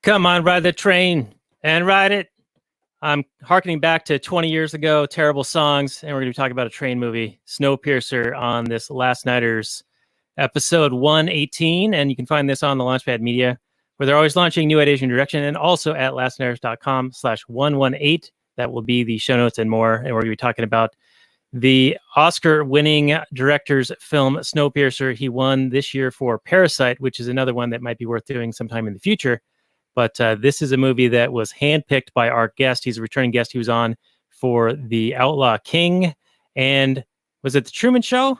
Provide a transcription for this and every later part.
Come on, ride the train and ride it. I'm hearkening back to 20 years ago, terrible songs, and we're going to be talking about a train movie, Snowpiercer, on this Last Nighters episode 118. And you can find this on the Launchpad Media, where they're always launching new Asian direction, and also at lastnighters.com/118. That will be the show notes and more. And we're going to be talking about the Oscar-winning director's film, Snowpiercer. He won this year for Parasite, which is another one that might be worth doing sometime in the future. But this is a movie that was handpicked by our guest. He's a returning guest. He was on for The Outlaw King. And was it The Truman Show?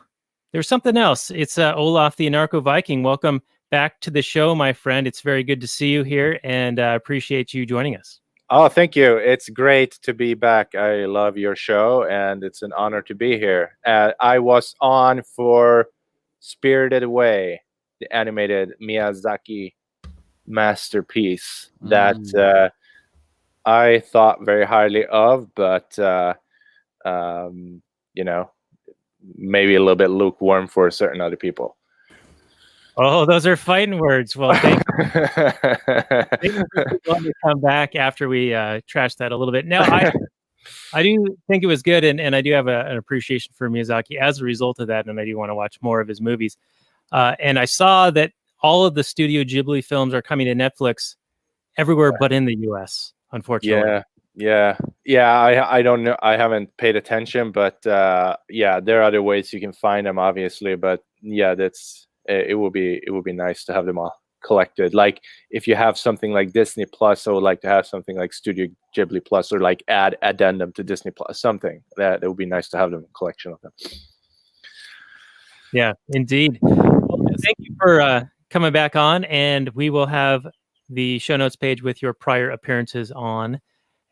There's something else. It's Olof the Anarcho-Viking. Welcome back to the show, my friend. It's very good to see you here, and I appreciate you joining us. Oh, thank you. It's great to be back. I love your show, and it's an honor to be here. I was on for Spirited Away, the animated Miyazaki masterpiece that I thought very highly of, but you know, maybe a little bit lukewarm for certain other people. Oh, those are fighting words. Well, thank you. Thank you for come back after we trashed that a little bit. Now, I do think it was good, and I do have an appreciation for Miyazaki as a result of that, and I do want to watch more of his movies. And I saw that all of the Studio Ghibli films are coming to Netflix everywhere but in the US, unfortunately. Yeah. I don't know. I haven't paid attention, but yeah, there are other ways you can find them, obviously. But yeah, it would be nice to have them all collected. Like if you have something like Disney Plus, I would like to have something like Studio Ghibli Plus, or like add addendum to Disney Plus, something that it would be nice to have them, a collection of them. Yeah, indeed. Well, thank you for coming back on, and we will have the show notes page with your prior appearances on,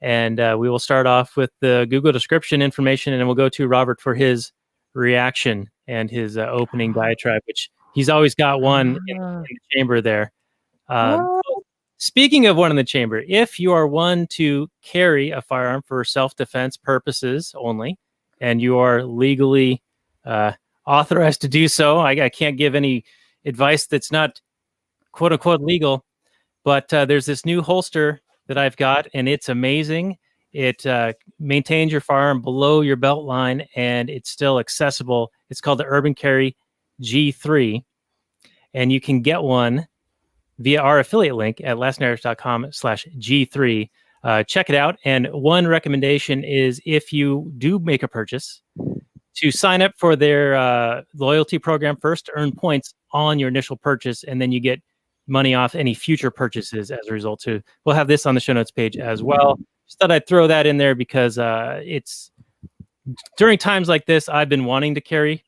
and we will start off with the Google description information, and then we'll go to Robert for his reaction and his opening diatribe, which he's always got one in the chamber there. Speaking of one in the chamber, if you are one to carry a firearm for self-defense purposes only, and you are legally authorized to do so, I can't give any advice that's not quote unquote legal, but there's this new holster that I've got, and it's amazing. It maintains your firearm below your belt line, and it's still accessible. It's called the Urban Carry G3, and you can get one via our affiliate link at lastnighters.com/G3. Check it out. And one recommendation is, if you do make a purchase, to sign up for their loyalty program first to earn points on your initial purchase, and then you get money off any future purchases as a result too. We'll have this on the show notes page as well. Just thought I'd throw that in there because it's during times like this, I've been wanting to carry,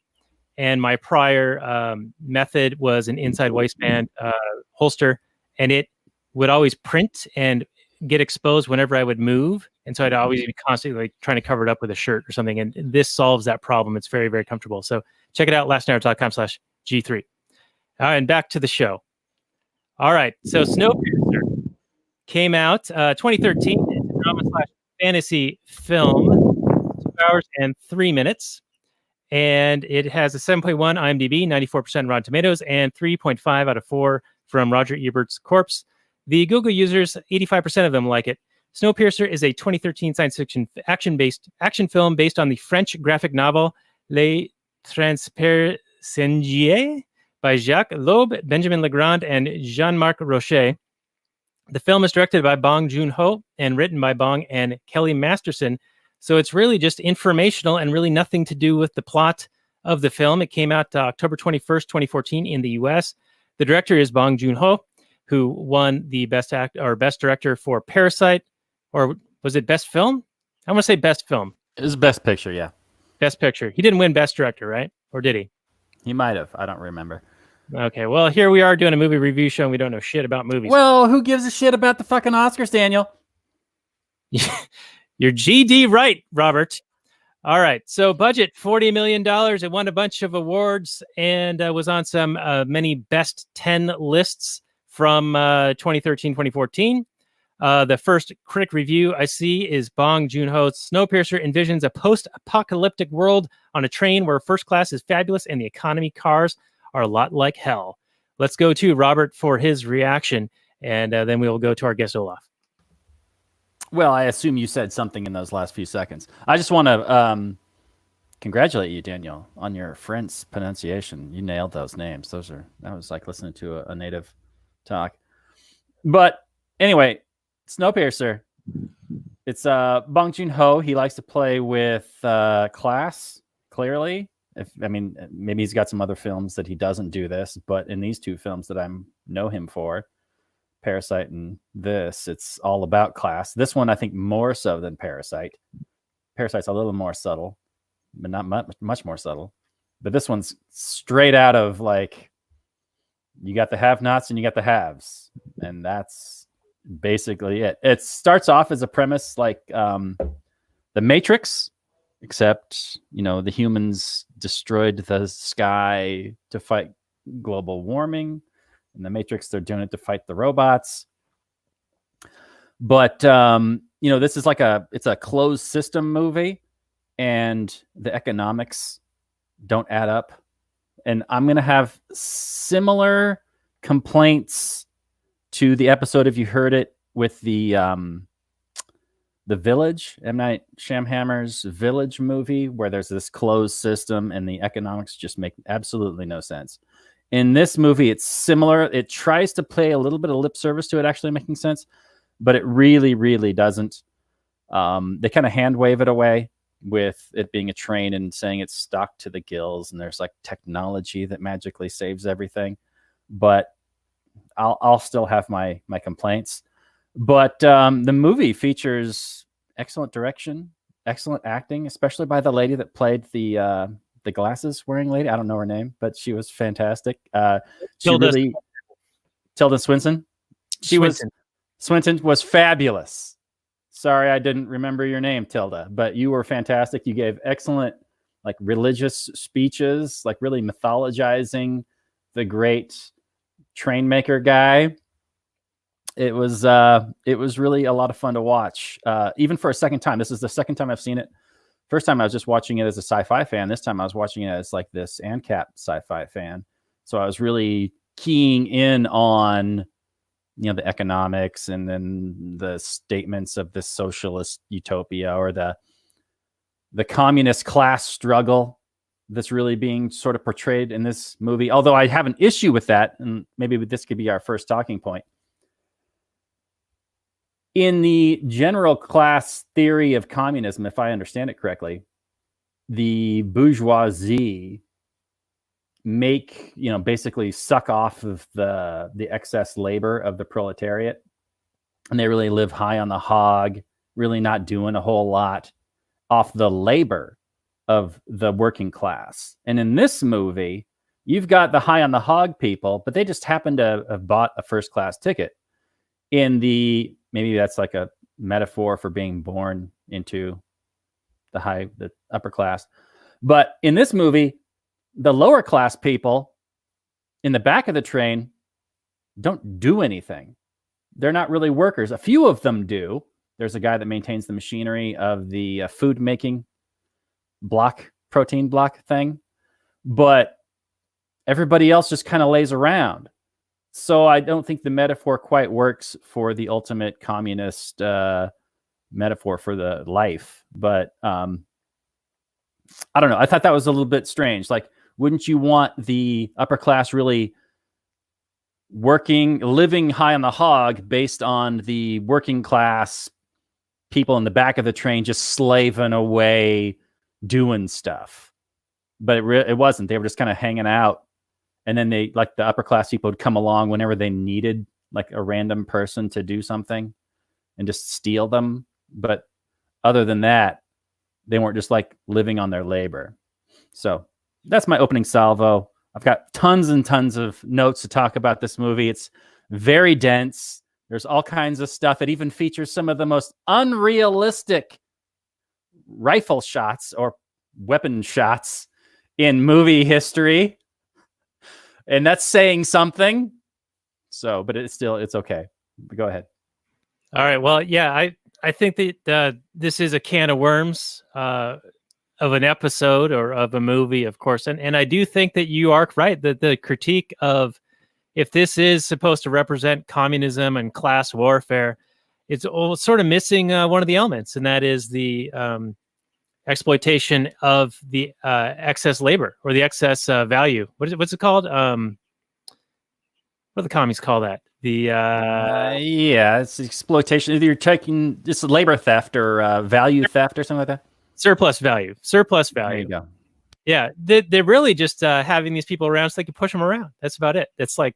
and my prior method was an inside waistband holster, and it would always print and get exposed whenever I would move. And so I'd always be constantly like trying to cover it up with a shirt or something. And this solves that problem. It's very, very comfortable. So check it out, lastnighters.com/G3. And back to the show. All right. So Snowpiercer came out 2013. It's a drama/fantasy film, 2 hours and 3 minutes. And it has a 7.1 IMDb, 94% Rotten Tomatoes, and 3.5 out of 4 from Roger Ebert's Corpse. The Google users, 85% of them like it. Snowpiercer is a 2013 science fiction action film based on the French graphic novel Les Transpercendiers by Jacques Loeb, Benjamin Legrand, and Jean-Marc Rocher. The film is directed by Joon-ho and written by Bong and Kelly Masterson. So it's really just informational and really nothing to do with the plot of the film. It came out October 21st, 2014 in the US. The director is Bong Joon-ho, who won the best director for Parasite, or was it best film? I want to say best film. It was best picture, yeah. Best picture. He didn't win best director, right? Or did he? He might have. I don't remember. Okay, well, here we are doing a movie review show, and we don't know shit about movies. Well, who gives a shit about the fucking Oscars, Daniel? You're GD right, Robert. All right, so budget, $40 million. It won a bunch of awards and was on some many best 10 lists from 2013, 2014. The first critic review I see is Bong Joon-ho's Snowpiercer envisions a post-apocalyptic world on a train where first class is fabulous and the economy cars are a lot like hell. Let's go to Robert for his reaction. and then we will go to our guest Olaf. Well, I assume you said something in those last few seconds. I just want to congratulate you, Daniel, on your French pronunciation. You nailed those names. That was like listening to a native talk. But anyway, Snowpiercer. It's Bong Joon-ho. He likes to play with class, clearly. Maybe he's got some other films that he doesn't do this, but in these two films that I know him for, Parasite and this, it's all about class. This one, I think, more so than Parasite. Parasite's a little more subtle, but not much more subtle. But this one's straight out of like, you got the have-nots and you got the haves, and that's basically it. It starts off as a premise like The Matrix, except the humans destroyed the sky to fight global warming. In The Matrix, they're doing it to fight the robots. But this is it's a closed system movie, and the economics don't add up. And I'm gonna have similar complaints to the episode, if you heard it, with the Village, M. Night Shyamalan's Village movie, where there's this closed system and the economics just make absolutely no sense. In this movie, it's similar. It tries to play a little bit of lip service to it actually making sense, but it really, really doesn't. They kind of hand wave it away with it being a train and saying it's stocked to the gills and there's like technology that magically saves everything. But I'll still have my complaints. But the movie features excellent direction, excellent acting, especially by the lady that played the glasses wearing lady. I don't know her name, but she was fantastic. Tilda Swinton. Swinton was fabulous. Sorry, I didn't remember your name, Tilda, but you were fantastic. You gave excellent, like, religious speeches, like really mythologizing the great train maker guy. It was really a lot of fun to watch, even for a second time. This is the second time I've seen it. First time I was just watching it as a sci-fi fan. This time I was watching it as like this ANCAP sci-fi fan. So I was really keying in on, the economics and then the statements of this socialist utopia or the communist class struggle that's really being sort of portrayed in this movie. Although I have an issue with that, and maybe this could be our first talking point. In the general class theory of communism, if I understand it correctly, the bourgeoisie basically suck off of the excess labor of the proletariat, and they really live high on the hog, really not doing a whole lot off the labor of the working class. And in this movie, you've got the high on the hog people, but they just happen to have bought a first class ticket. Maybe that's like a metaphor for being born into the upper class. But in this movie, the lower class people in the back of the train don't do anything. They're not really workers. A few of them do. There's a guy that maintains the machinery of the food making protein block thing. But everybody else just kind of lays around. So I don't think the metaphor quite works for the ultimate communist metaphor for the life. But I don't know. I thought that was a little bit strange. Like, wouldn't you want the upper class really living high on the hog based on the working class people in the back of the train just slaving away doing stuff? But it wasn't. They were just kind of hanging out. And then the upper class people would come along whenever they needed like a random person to do something and just steal them. But other than that, they weren't just like living on their labor. So that's my opening salvo. I've got tons and tons of notes to talk about this movie. It's very dense. There's all kinds of stuff. It even features some of the most unrealistic rifle shots or weapon shots in movie history. And that's saying something. So, but it's okay. Go ahead. All right. Well, yeah, I think that this is a can of worms of an episode or of a movie, of course. And I do think that you are right, that the critique of if this is supposed to represent communism and class warfare, it's sort of missing one of the elements, and that is the exploitation of the excess labor or the excess value. What's it called? What do the commies call that? The yeah, it's exploitation. Either you're taking this labor theft or value theft or something like that. Surplus value. There you go. Yeah, they're really just having these people around so they can push them around. That's about it. It's like,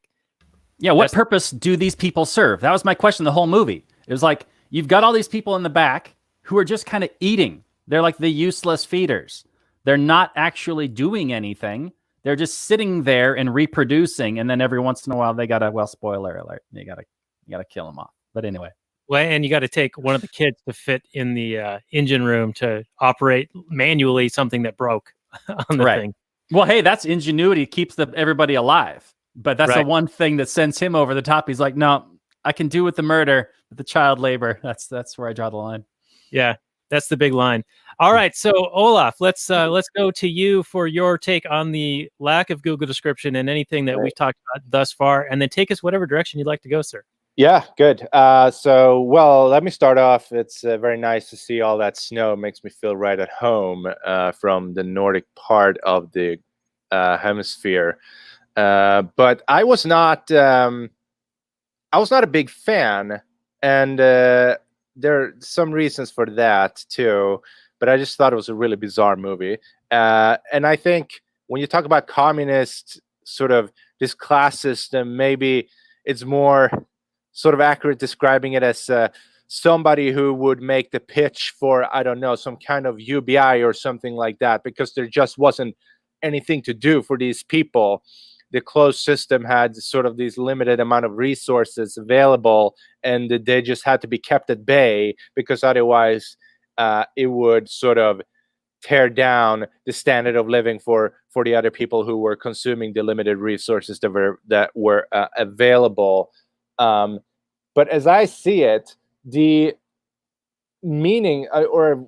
yeah, what purpose do these people serve? That was my question the whole movie. It was like, you've got all these people in the back who are just kind of eating. They're like the useless feeders. They're not actually doing anything. They're just sitting there and reproducing, and then every once in a while they gotta, well, spoiler alert, you gotta kill them off. But anyway. Well, and you got to take one of the kids to fit in the engine room to operate manually something that broke on the thing. Well, hey, that's ingenuity, keeps everybody alive. But that's the one thing that sends him over the top. He's like, no, I can do with the murder, with the child labor. That's where I draw the line. Yeah, that's the big line. All right, so Olaf, let's go to you for your take on the lack of Google description and anything that we've talked about thus far, and then take us whatever direction you'd like to go, sir. Yeah, good. So, well, let me start off. It's very nice to see all that snow. It makes me feel right at home from the Nordic part of the hemisphere. But I was not a big fan, and there are some reasons for that too. But I just thought it was a really bizarre movie. And I think when you talk about communist sort of this class system, maybe it's more sort of accurate describing it as somebody who would make the pitch for, I don't know, some kind of UBI or something like that, because there just wasn't anything to do for these people. The closed system had sort of these limited amount of resources available, and they just had to be kept at bay, because otherwise it would sort of tear down the standard of living for the other people who were consuming the limited resources that were available. But as I see it, the meaning, or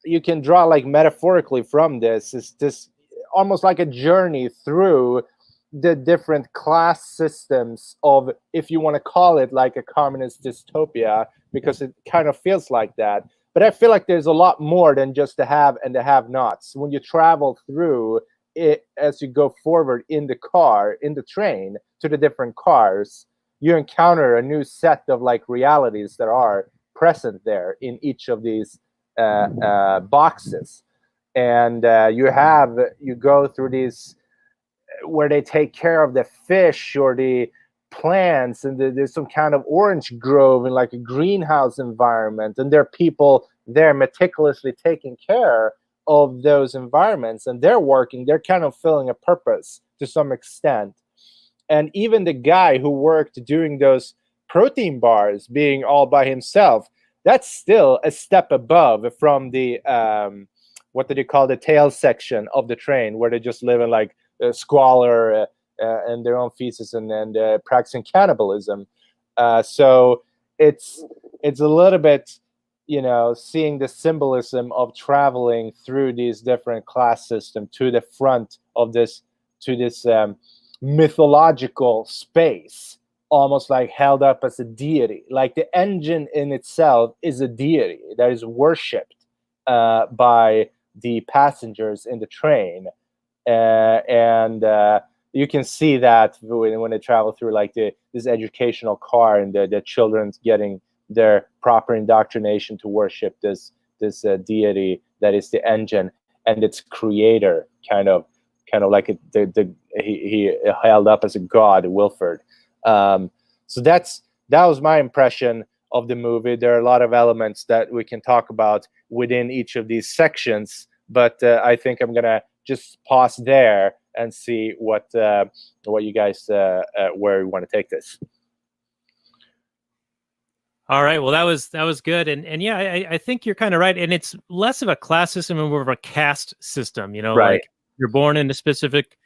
you can draw like metaphorically from this, is this almost like a journey through the different class systems of, if you want to call it like a communist dystopia, because it kind of feels like that. But I feel like there's a lot more than just the have and the have-nots. When you travel through it, as you go forward in the train to the different cars, you encounter a new set of like realities that are present there in each of these boxes. And you go through these where they take care of the fish or the plants, and there's some kind of orange grove in like a greenhouse environment, and there are people there meticulously taking care of those environments, and they're kind of filling a purpose to some extent. And even the guy who worked doing those protein bars being all by himself, that's still a step above from the what did you call the tail section of the train, where they just live in like squalor and their own feces and practicing cannibalism. So it's a little bit, seeing the symbolism of traveling through these different class systems to the front of this mythological space, almost like held up as a deity. Like the engine in itself is a deity that is worshipped by the passengers in the train. And you can see that when they travel through like this educational car, and the children's getting their proper indoctrination to worship this deity that is the engine and its creator, kind of like he held up as a god, Wilford. So that was my impression of the movie. There are a lot of elements that we can talk about within each of these sections, but I think I'm gonna just pause there and see what you guys where you want to take this. All right. Well, that was good, and yeah, I think you're kind of right, and it's less of a class system and more of a caste system. Right. Like you're born in a specific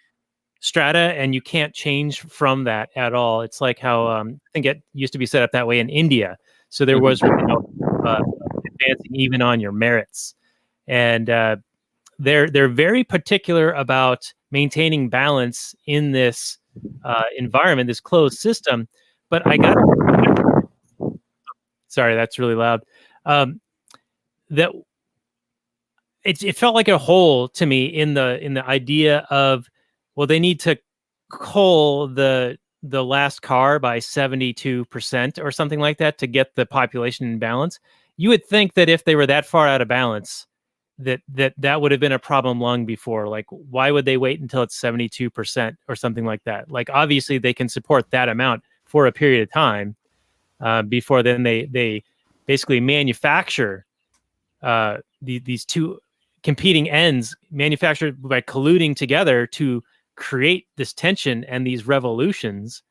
strata, and you can't change from that at all. It's like how I think it used to be set up that way in India. So there was really no advancing even on your merits, and they're very particular about maintaining balance in this environment, this closed system. But I got sorry, that's really loud. That it felt like a hole to me in the idea of, well, they need to cull the last car by 72% or something like that to get the population in balance. You would think that if they were that far out of balance, that would have been a problem long before. Like, why would they wait until it's 72% or something like that? Like, obviously they can support that amount for a period of time before then they basically manufacture these two competing ends, manufactured by colluding together to create this tension and these revolutions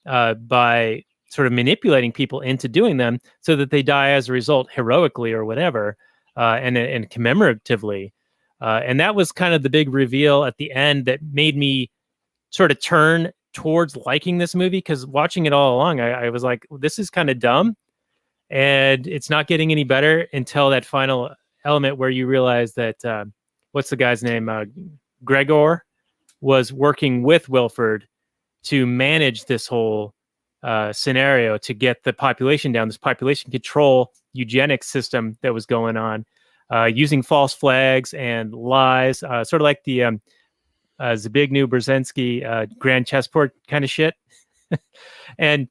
by sort of manipulating people into doing them so that they die as a result heroically or whatever, and commemoratively. And that was kind of the big reveal at the end that made me sort of turn towards liking this movie, because watching it all along, I was like, this is kind of dumb and it's not getting any better until that final element where you realize that what's the guy's name? Gregor was working with Wilford to manage this whole scenario to get the population down, this population control eugenics system that was going on, using false flags and lies, sort of like the Zbigniew Brzezinski grand chessboard kind of shit. And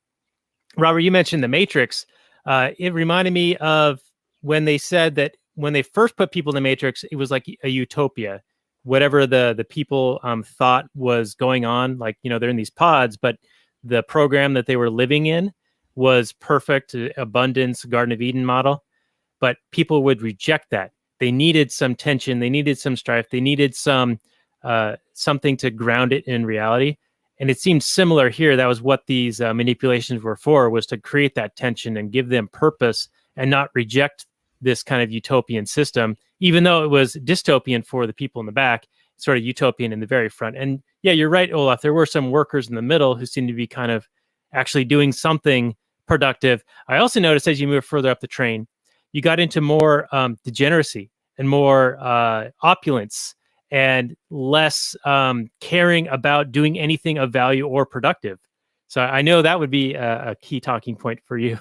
Robert, you mentioned the Matrix. It reminded me of when they said that when they first put people in the Matrix, it was like a utopia. Whatever the people thought was going on, like, you know, they're in these pods, but the program that they were living in was perfect, abundance, Garden of Eden model. But people would reject that. They needed some tension. They needed some strife. They needed some something to ground it in reality. And it seems similar here. That was what these manipulations were for, was to create that tension and give them purpose and not reject this kind of utopian system, even though it was dystopian for the people in the back, sort of utopian in the very front. And yeah, you're right, Olaf. There were some workers in the middle who seemed to be kind of actually doing something productive. I also noticed as you move further up the train, you got into more degeneracy and more opulence and less caring about doing anything of value or productive. So I know that would be a key talking point for you.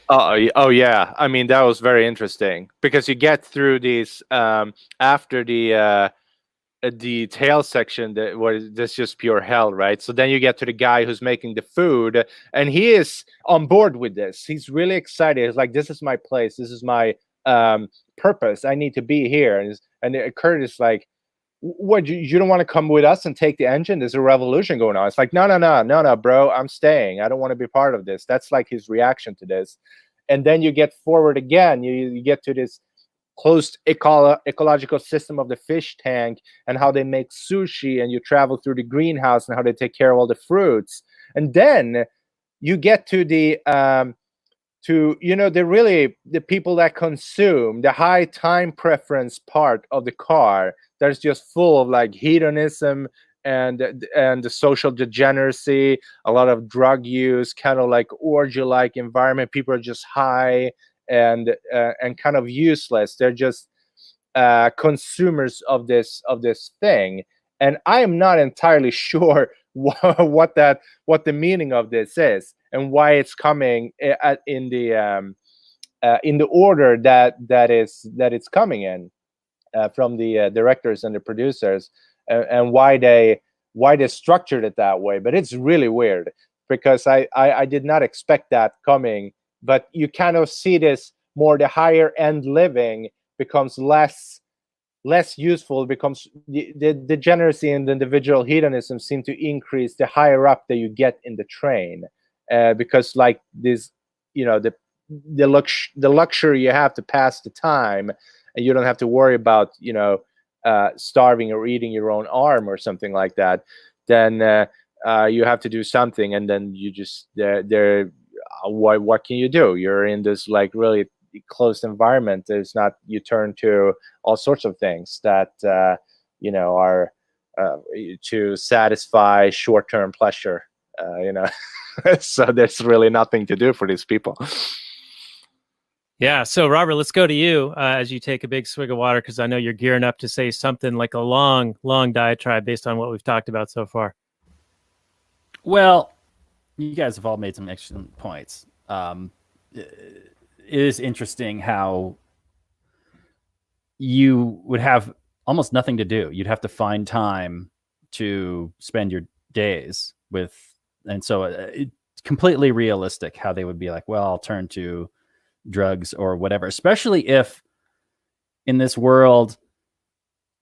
Oh yeah. I mean, that was very interesting because you get through these after the tail section that's just pure hell, right? So then you get to the guy who's making the food, and he is on board with this. He's really excited. He's like, "This is my place. This is my purpose. I need to be here." And Kurt is like, "What? You don't want to come with us and take the engine? There's a revolution going on." It's like, no, bro. I'm staying. I don't want to be part of this. That's like his reaction to this. And then you get forward again. You get to this closed ecological system of the fish tank and how they make sushi, and you travel through the greenhouse and how they take care of all the fruits. And then you get to the the people that consume, the high time preference part of the car that's just full of like hedonism and the social degeneracy, a lot of drug use, kind of like orgy-like environment. People are just high and kind of useless. They're just consumers of this thing. And I am not entirely sure what the meaning of this is and why it's coming in the order that it's coming in from the directors and the producers, and why they structured it that way. But it's really weird because I did not expect that coming. But you kind of see this more, the higher end living becomes less useful, becomes the degeneracy and the individual hedonism seem to increase the higher up that you get in the train, because like this, the luxury you have to pass the time, and you don't have to worry about starving or eating your own arm or something like that. Then you have to do something, and then you just what can you do? You're in this like really closed environment. There's not, you turn to all sorts of things that are to satisfy short-term pleasure. So there's really nothing to do for these people. Yeah. So Robert, let's go to you as you take a big swig of water, because I know you're gearing up to say something like a long diatribe based on what we've talked about so far. Well, you guys have all made some excellent points. It is interesting how you would have almost nothing to do. You'd have to find time to spend your days with, and so it's completely realistic how they would be like, well, I'll turn to drugs or whatever, especially if in this world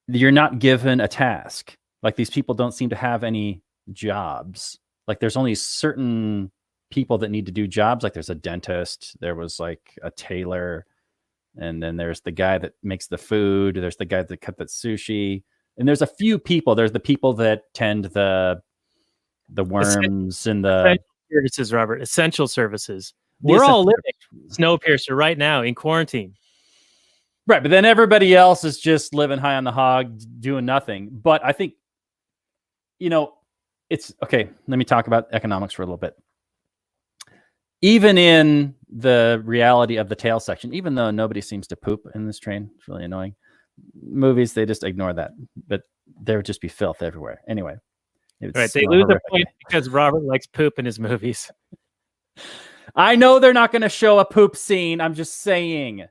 you're not given a task. Like these people don't seem to have any jobs. Like there's only certain people that need to do jobs. Like there's a dentist, there was like a tailor, and then there's the guy that makes the food, there's the guy that cut the sushi, and there's a few people. There's the people that tend the worms and the services, Robert. Essential services. We're all living Snowpiercer right now in quarantine. Right, but then everybody else is just living high on the hog, doing nothing. But I think, it's okay. Let me talk about economics for a little bit. Even in the reality of the tail section, even though nobody seems to poop in this train, it's really annoying. Movies, they just ignore that, but there would just be filth everywhere. Anyway, right? They lose a point because Robert likes poop in his movies. I know they're not going to show a poop scene. I'm just saying,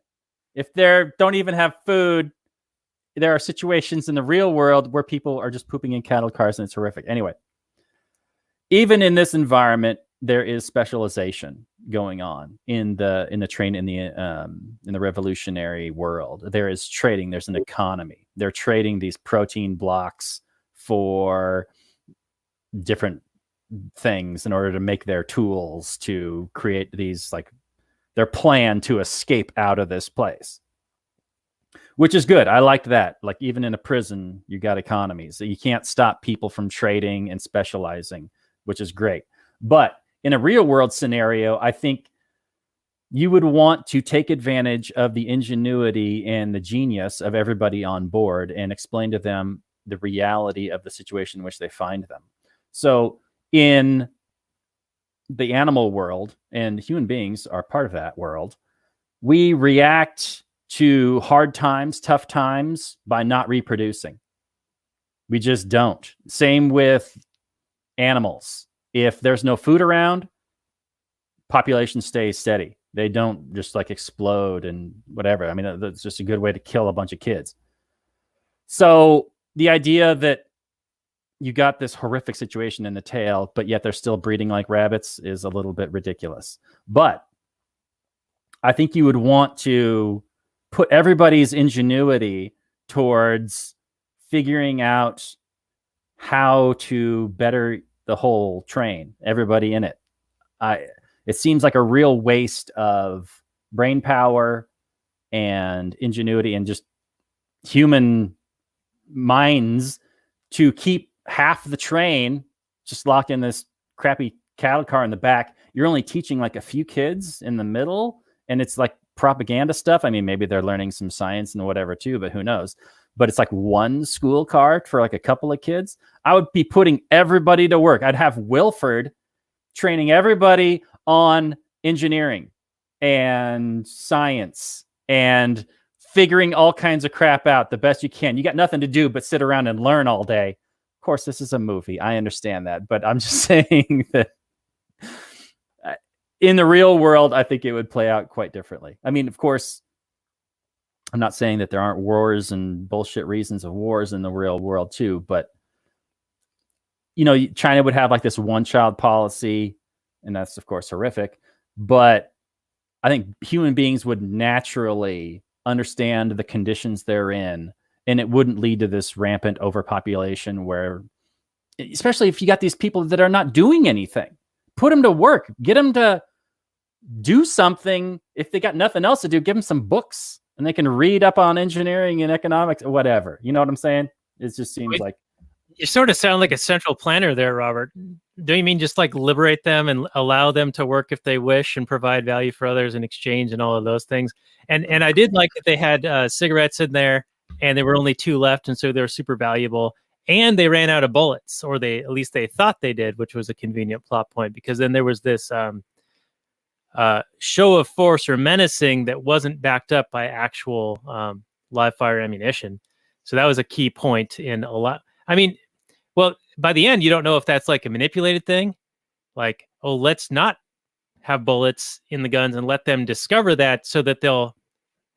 if they don't even have food, there are situations in the real world where people are just pooping in cattle cars, and it's horrific. Anyway, even in this environment, there is specialization going on in the train in the revolutionary world. There is trading. There's an economy. They're trading these protein blocks for different things in order to make their tools to create these, like, their plan to escape out of this place, which is good. I liked that. Like, even in a prison, you got economies. So you can't stop people from trading and specializing, which is great. But in a real world scenario, I think you would want to take advantage of the ingenuity and the genius of everybody on board and explain to them the reality of the situation in which they find them. So in the animal world, and human beings are part of that world, we react to hard times, tough times, by not reproducing. We just don't. Same with animals. If there's no food around, population stays steady. They don't just like explode and whatever. I mean, that's just a good way to kill a bunch of kids. So the idea that you got this horrific situation in the tail, but yet they're still breeding like rabbits is a little bit ridiculous. But I think you would want to put everybody's ingenuity towards figuring out how to better the whole train, everybody in it. It seems like a real waste of brain power and ingenuity and just human minds to keep half the train just locked in this crappy cattle car in the back. You're only teaching like a few kids in the middle, and it's like propaganda stuff. I mean, maybe they're learning some science and whatever too, but who knows? But it's like one school car for like a couple of kids. I would be putting everybody to work. I'd have Wilford training everybody on engineering and science and figuring all kinds of crap out the best you can. You got nothing to do but sit around and learn all day. Of course, this is a movie. I understand that, but I'm just saying that in the real world, I think it would play out quite differently. I mean, of course, I'm not saying that there aren't wars and bullshit reasons of wars in the real world too, but China would have like this one-child policy, and that's of course horrific. But I think human beings would naturally understand the conditions they're in, and it wouldn't lead to this rampant overpopulation where, especially if you got these people that are not doing anything, put them to work, get them to do something. If they got nothing else to do, give them some books and they can read up on engineering and economics or whatever. You know what I'm saying? It just seems like you sort of sound like a central planner there, Robert. Do you mean just like liberate them and allow them to work if they wish and provide value for others in exchange and all of those things? And I did like that they had cigarettes in there, and there were only 2 left, and so they were super valuable. And they ran out of bullets, or at least they thought they did, which was a convenient plot point, because then there was this show of force or menacing that wasn't backed up by actual live fire ammunition. So that was a key point in a lot. I mean, well, by the end, you don't know if that's like a manipulated thing. Like, oh, let's not have bullets in the guns and let them discover that so that they'll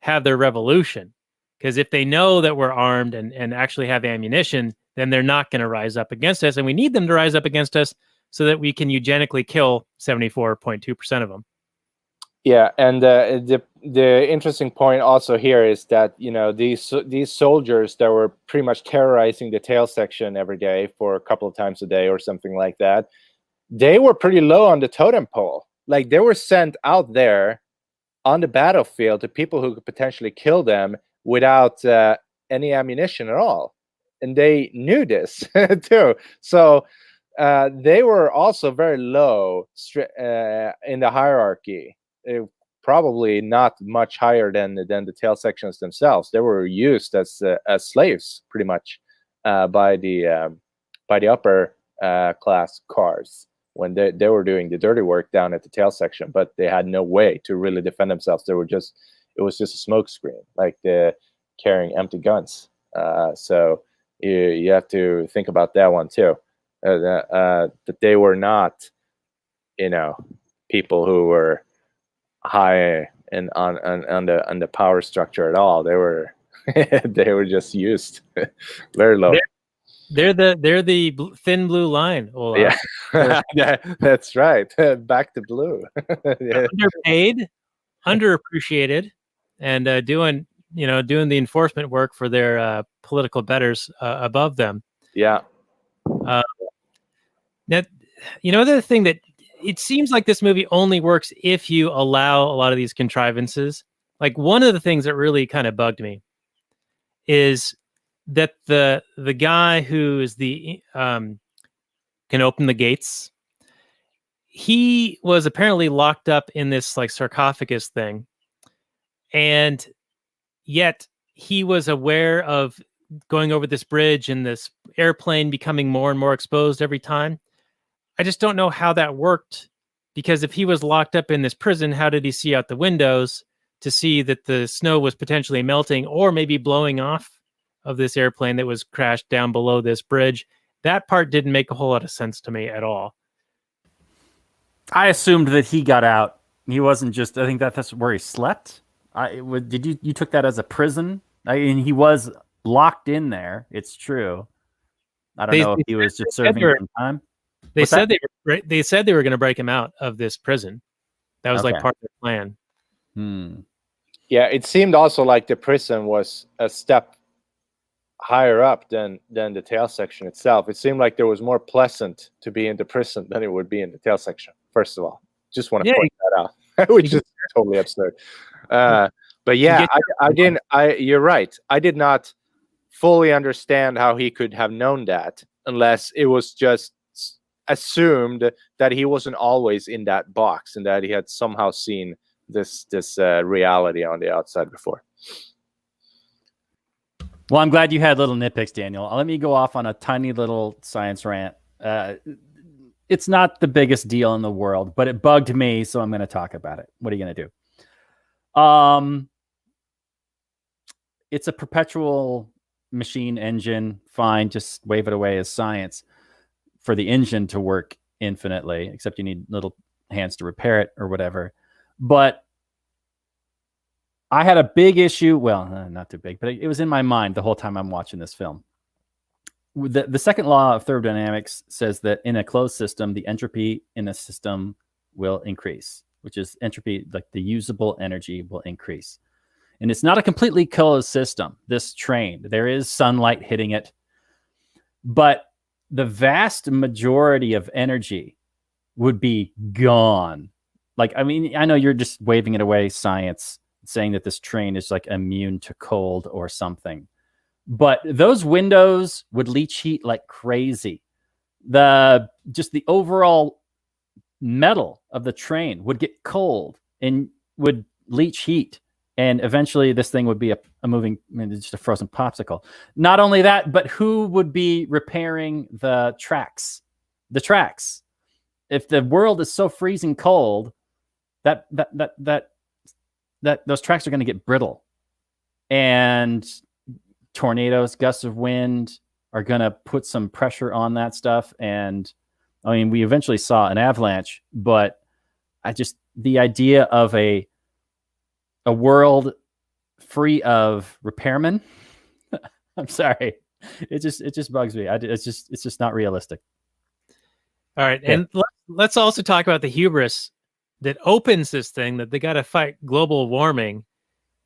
have their revolution. Because if they know that we're armed and actually have ammunition, then they're not going to rise up against us. And we need them to rise up against us so that we can eugenically kill 74.2% of them. Yeah, and the interesting point also here is that, you know, these soldiers that were pretty much terrorizing the tail section every day for a couple of times a day or something like that, they were pretty low on the totem pole. Like, they were sent out there on the battlefield to people who could potentially kill them without any ammunition at all, and they knew this too. So they were also very low in the hierarchy. Probably not much higher than the tail sections themselves. They were used as slaves, pretty much, by the upper class cars when they were doing the dirty work down at the tail section. But they had no way to really defend themselves. It was just a smokescreen, like the carrying empty guns. So you have to think about that one too. That they were not, you know, people who were high and on the power structure at all. They were they were just used very low. They're the thin blue line, Olaf. Yeah. That's right. Back to blue. Yeah. Underpaid, underappreciated, and doing the enforcement work for their political betters above them. Yeah. That, the other thing that it seems like this movie only works if you allow a lot of these contrivances. Like, one of the things that really kind of bugged me is that the guy who is the can open the gates, he was apparently locked up in this like sarcophagus thing, and yet he was aware of going over this bridge and this airplane becoming more and more exposed every time. I just don't know how that worked, because if he was locked up in this prison, how did he see out the windows to see that the snow was potentially melting or maybe blowing off of this airplane that was crashed down below this bridge? That part didn't make a whole lot of sense to me at all. I assumed that he got out. He wasn't just, I think that's where he slept. Did you took that as a prison? I mean, he was locked in there. It's true. I don't know if he was just serving some time. They said they were going to break him out of this prison. That was like part of their plan. Yeah, it seemed also like the prison was a step higher up than the tail section itself. It seemed like there was more pleasant to be in the prison than it would be in the tail section. First of all, just want to point that out, which is totally absurd. But yeah, I didn't. You're right. I did not fully understand how he could have known that, unless it was just assumed that he wasn't always in that box and that he had somehow seen this reality on the outside before. Well, I'm glad you had little nitpicks, Daniel. Let me go off on a tiny little science rant. It's not the biggest deal in the world, but it bugged me, so I'm going to talk about it. What are you going to do? It's a perpetual machine engine. Fine, just wave it away as science for the engine to work infinitely, except you need little hands to repair it or whatever. But I had a big issue. Well, not too big, but it was in my mind the whole time I'm watching this film. The second law of thermodynamics says that in a closed system, the entropy in a system will increase, which is entropy, like the usable energy will increase. And it's not a completely closed system, this train. There is sunlight hitting it. But the vast majority of energy would be gone. Like, I mean, I know you're just waving it away, science, saying that this train is like immune to cold or something. But those windows would leach heat like crazy. Just the overall metal of the train would get cold and would leach heat. And eventually this thing would be a moving, just a frozen popsicle. Not only that, but who would be repairing the tracks? The tracks. If the world is so freezing cold, that those tracks are going to get brittle. And tornadoes, gusts of wind, are going to put some pressure on that stuff. And I mean, we eventually saw an avalanche, but the idea of a world free of repairmen, I'm sorry, it just bugs me. It's just not realistic. All right, and let's also talk about the hubris that opens this thing, that they got to fight global warming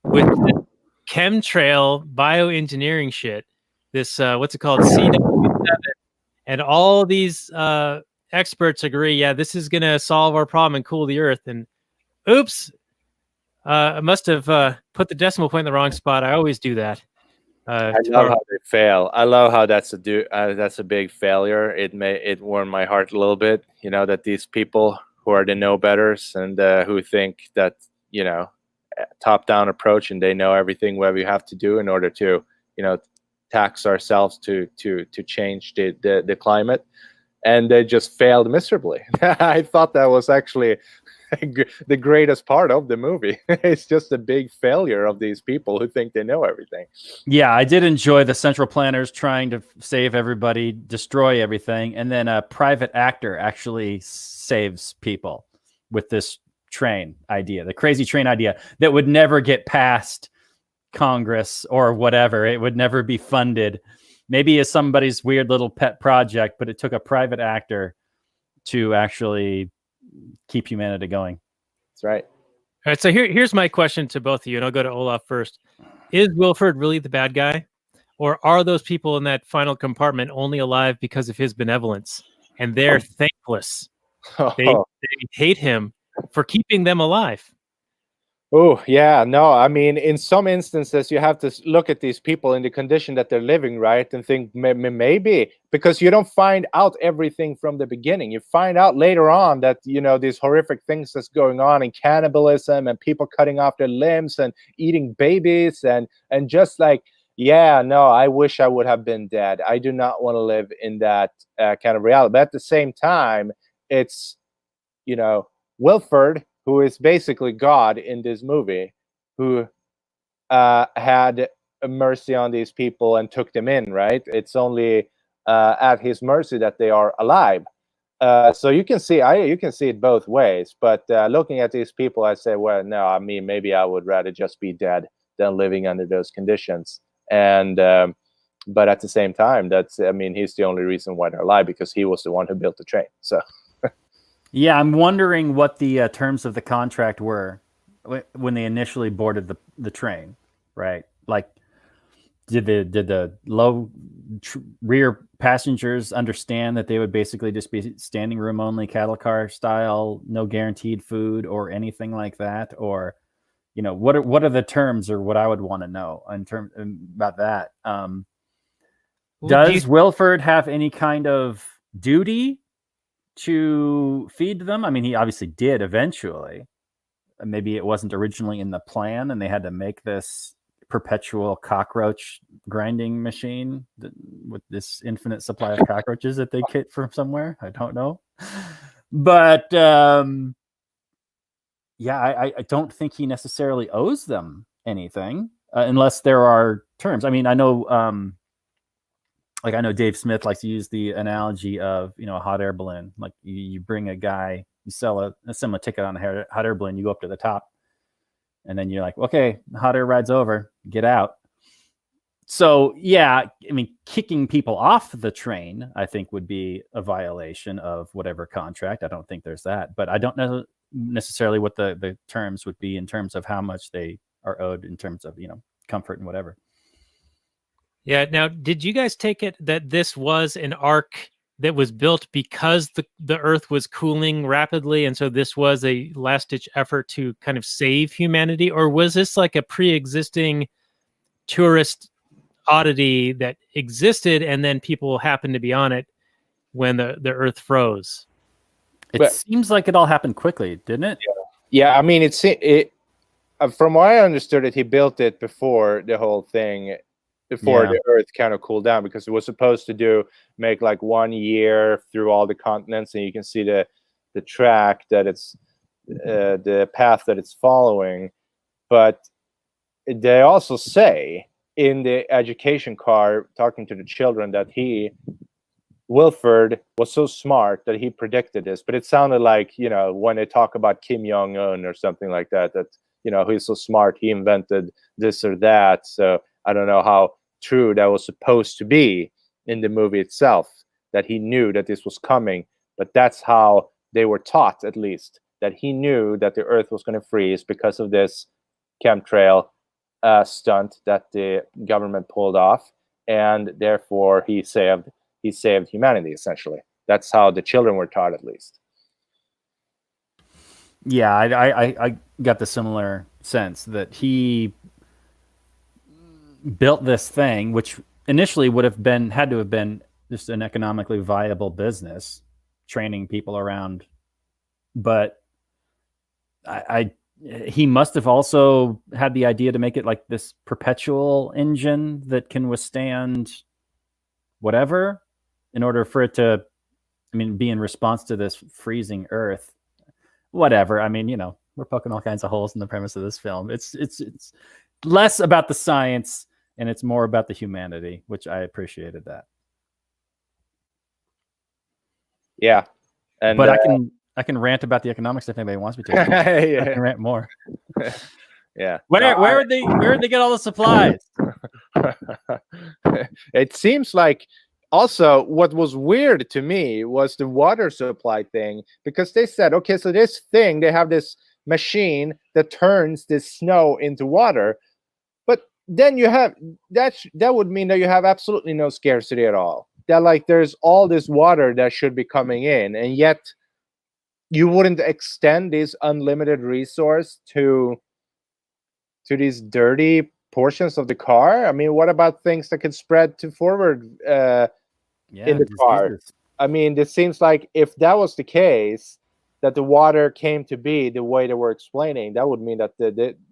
with the chemtrail bioengineering shit. This what's it called, CW7, and all these experts agree, yeah, this is going to solve our problem and cool the earth. And oops, I must have put the decimal point in the wrong spot. I always do that. I love how they fail. I love how that's a big failure. It warmed my heart a little bit, you know, that these people who are the know-betters and who think that, you know, top-down approach and they know everything what we have to do in order to, you know, tax ourselves to change the climate, and they just failed miserably. I thought that was actually the greatest part of the movie. It's just a big failure of these people who think they know everything. Yeah, I did enjoy the central planners trying to save everybody, destroy everything, and then a private actor actually saves people with this train idea, the crazy train idea that would never get past Congress or whatever. It would never be funded. Maybe as somebody's weird little pet project, but it took a private actor to actually keep humanity going. That's right. All right, so here's my question to both of you, and I'll go to Olof first. Is Wilford really the bad guy? Or are those people in that final compartment only alive because of his benevolence? And they're thankless. They hate him for keeping them alive. Oh, yeah. No, I mean, in some instances, you have to look at these people in the condition that they're living, right? And think maybe, because you don't find out everything from the beginning. You find out later on that, you know, these horrific things that's going on in cannibalism and people cutting off their limbs and eating babies and just like, yeah, no, I wish I would have been dead. I do not want to live in that kind of reality. But at the same time, it's, you know, Wilford, who is basically God in this movie, who had mercy on these people and took them in, right? It's only at his mercy that they are alive. So you can see it both ways. But looking at these people, I say, well, no, I mean, maybe I would rather just be dead than living under those conditions. And but at the same time, he's the only reason why they're alive, because he was the one who built the train. So. Yeah, I'm wondering what the terms of the contract were when they initially boarded the train, right? Like, did the low rear passengers understand that they would basically just be standing room only, cattle car style, no guaranteed food or anything like that? Or, you know, what are the terms, or what I would want to know in terms about that? Does Wilford have any kind of duty to feed them? I mean, he obviously did eventually. Maybe it wasn't originally in the plan and they had to make this perpetual cockroach grinding machine with this infinite supply of cockroaches that they get from somewhere. I don't know. But yeah, I don't think he necessarily owes them anything unless there are terms. I mean, I know I know Dave Smith likes to use the analogy of, you know, a hot air balloon. Like you bring a guy, you sell a similar ticket on a hot air balloon, you go up to the top, and then you're like, okay, hot air ride's over, get out. So yeah, I mean, kicking people off the train, I think, would be a violation of whatever contract. I don't think there's that, but I don't know necessarily what the terms would be in terms of how much they are owed in terms of, you know, comfort and whatever. Yeah. Now, did you guys take it that this was an ark that was built because the Earth was cooling rapidly, and so this was a last-ditch effort to kind of save humanity? Or was this like a pre-existing tourist oddity that existed, and then people happened to be on it when the Earth froze? It seems like it all happened quickly, didn't it? Yeah, I mean, it from what I understood it, he built it before the whole thing, before the Earth kind of cooled down, because it was supposed to make like 1 year through all the continents, and you can see the track that it's the path that it's following. But they also say in the education car talking to the children that Wilford was so smart that he predicted this, but it sounded like, when they talk about Kim Jong-un or something like that, he's so smart, he invented this or that. So I don't know how true that was supposed to be in the movie itself, that he knew that this was coming, but that's how they were taught, at least, that he knew that the Earth was going to freeze because of this chemtrail stunt that the government pulled off, and therefore he saved humanity, essentially. That's how the children were taught, at least. Yeah, I got the similar sense that he built this thing, which initially had to have been just an economically viable business, training people around. But he must have also had the idea to make it like this perpetual engine that can withstand whatever, in order for it to, be in response to this freezing Earth. Whatever. We're poking all kinds of holes in the premise of this film. It's less about the science and it's more about the humanity, which I appreciated that. Yeah. But I can rant about the economics if anybody wants me to. Yeah. I can rant more. Yeah. Where did they get all the supplies? It seems like, also, what was weird to me was the water supply thing, because they said, okay, so this thing, they have this machine that turns this snow into water, but then you have that would mean that you have absolutely no scarcity at all. That, like, there's all this water that should be coming in, and yet you wouldn't extend this unlimited resource to these dirty portions of the car. What about things that could spread to forward in the car? It seems like if that was the case, that the water came to be the way they were explaining, that would mean that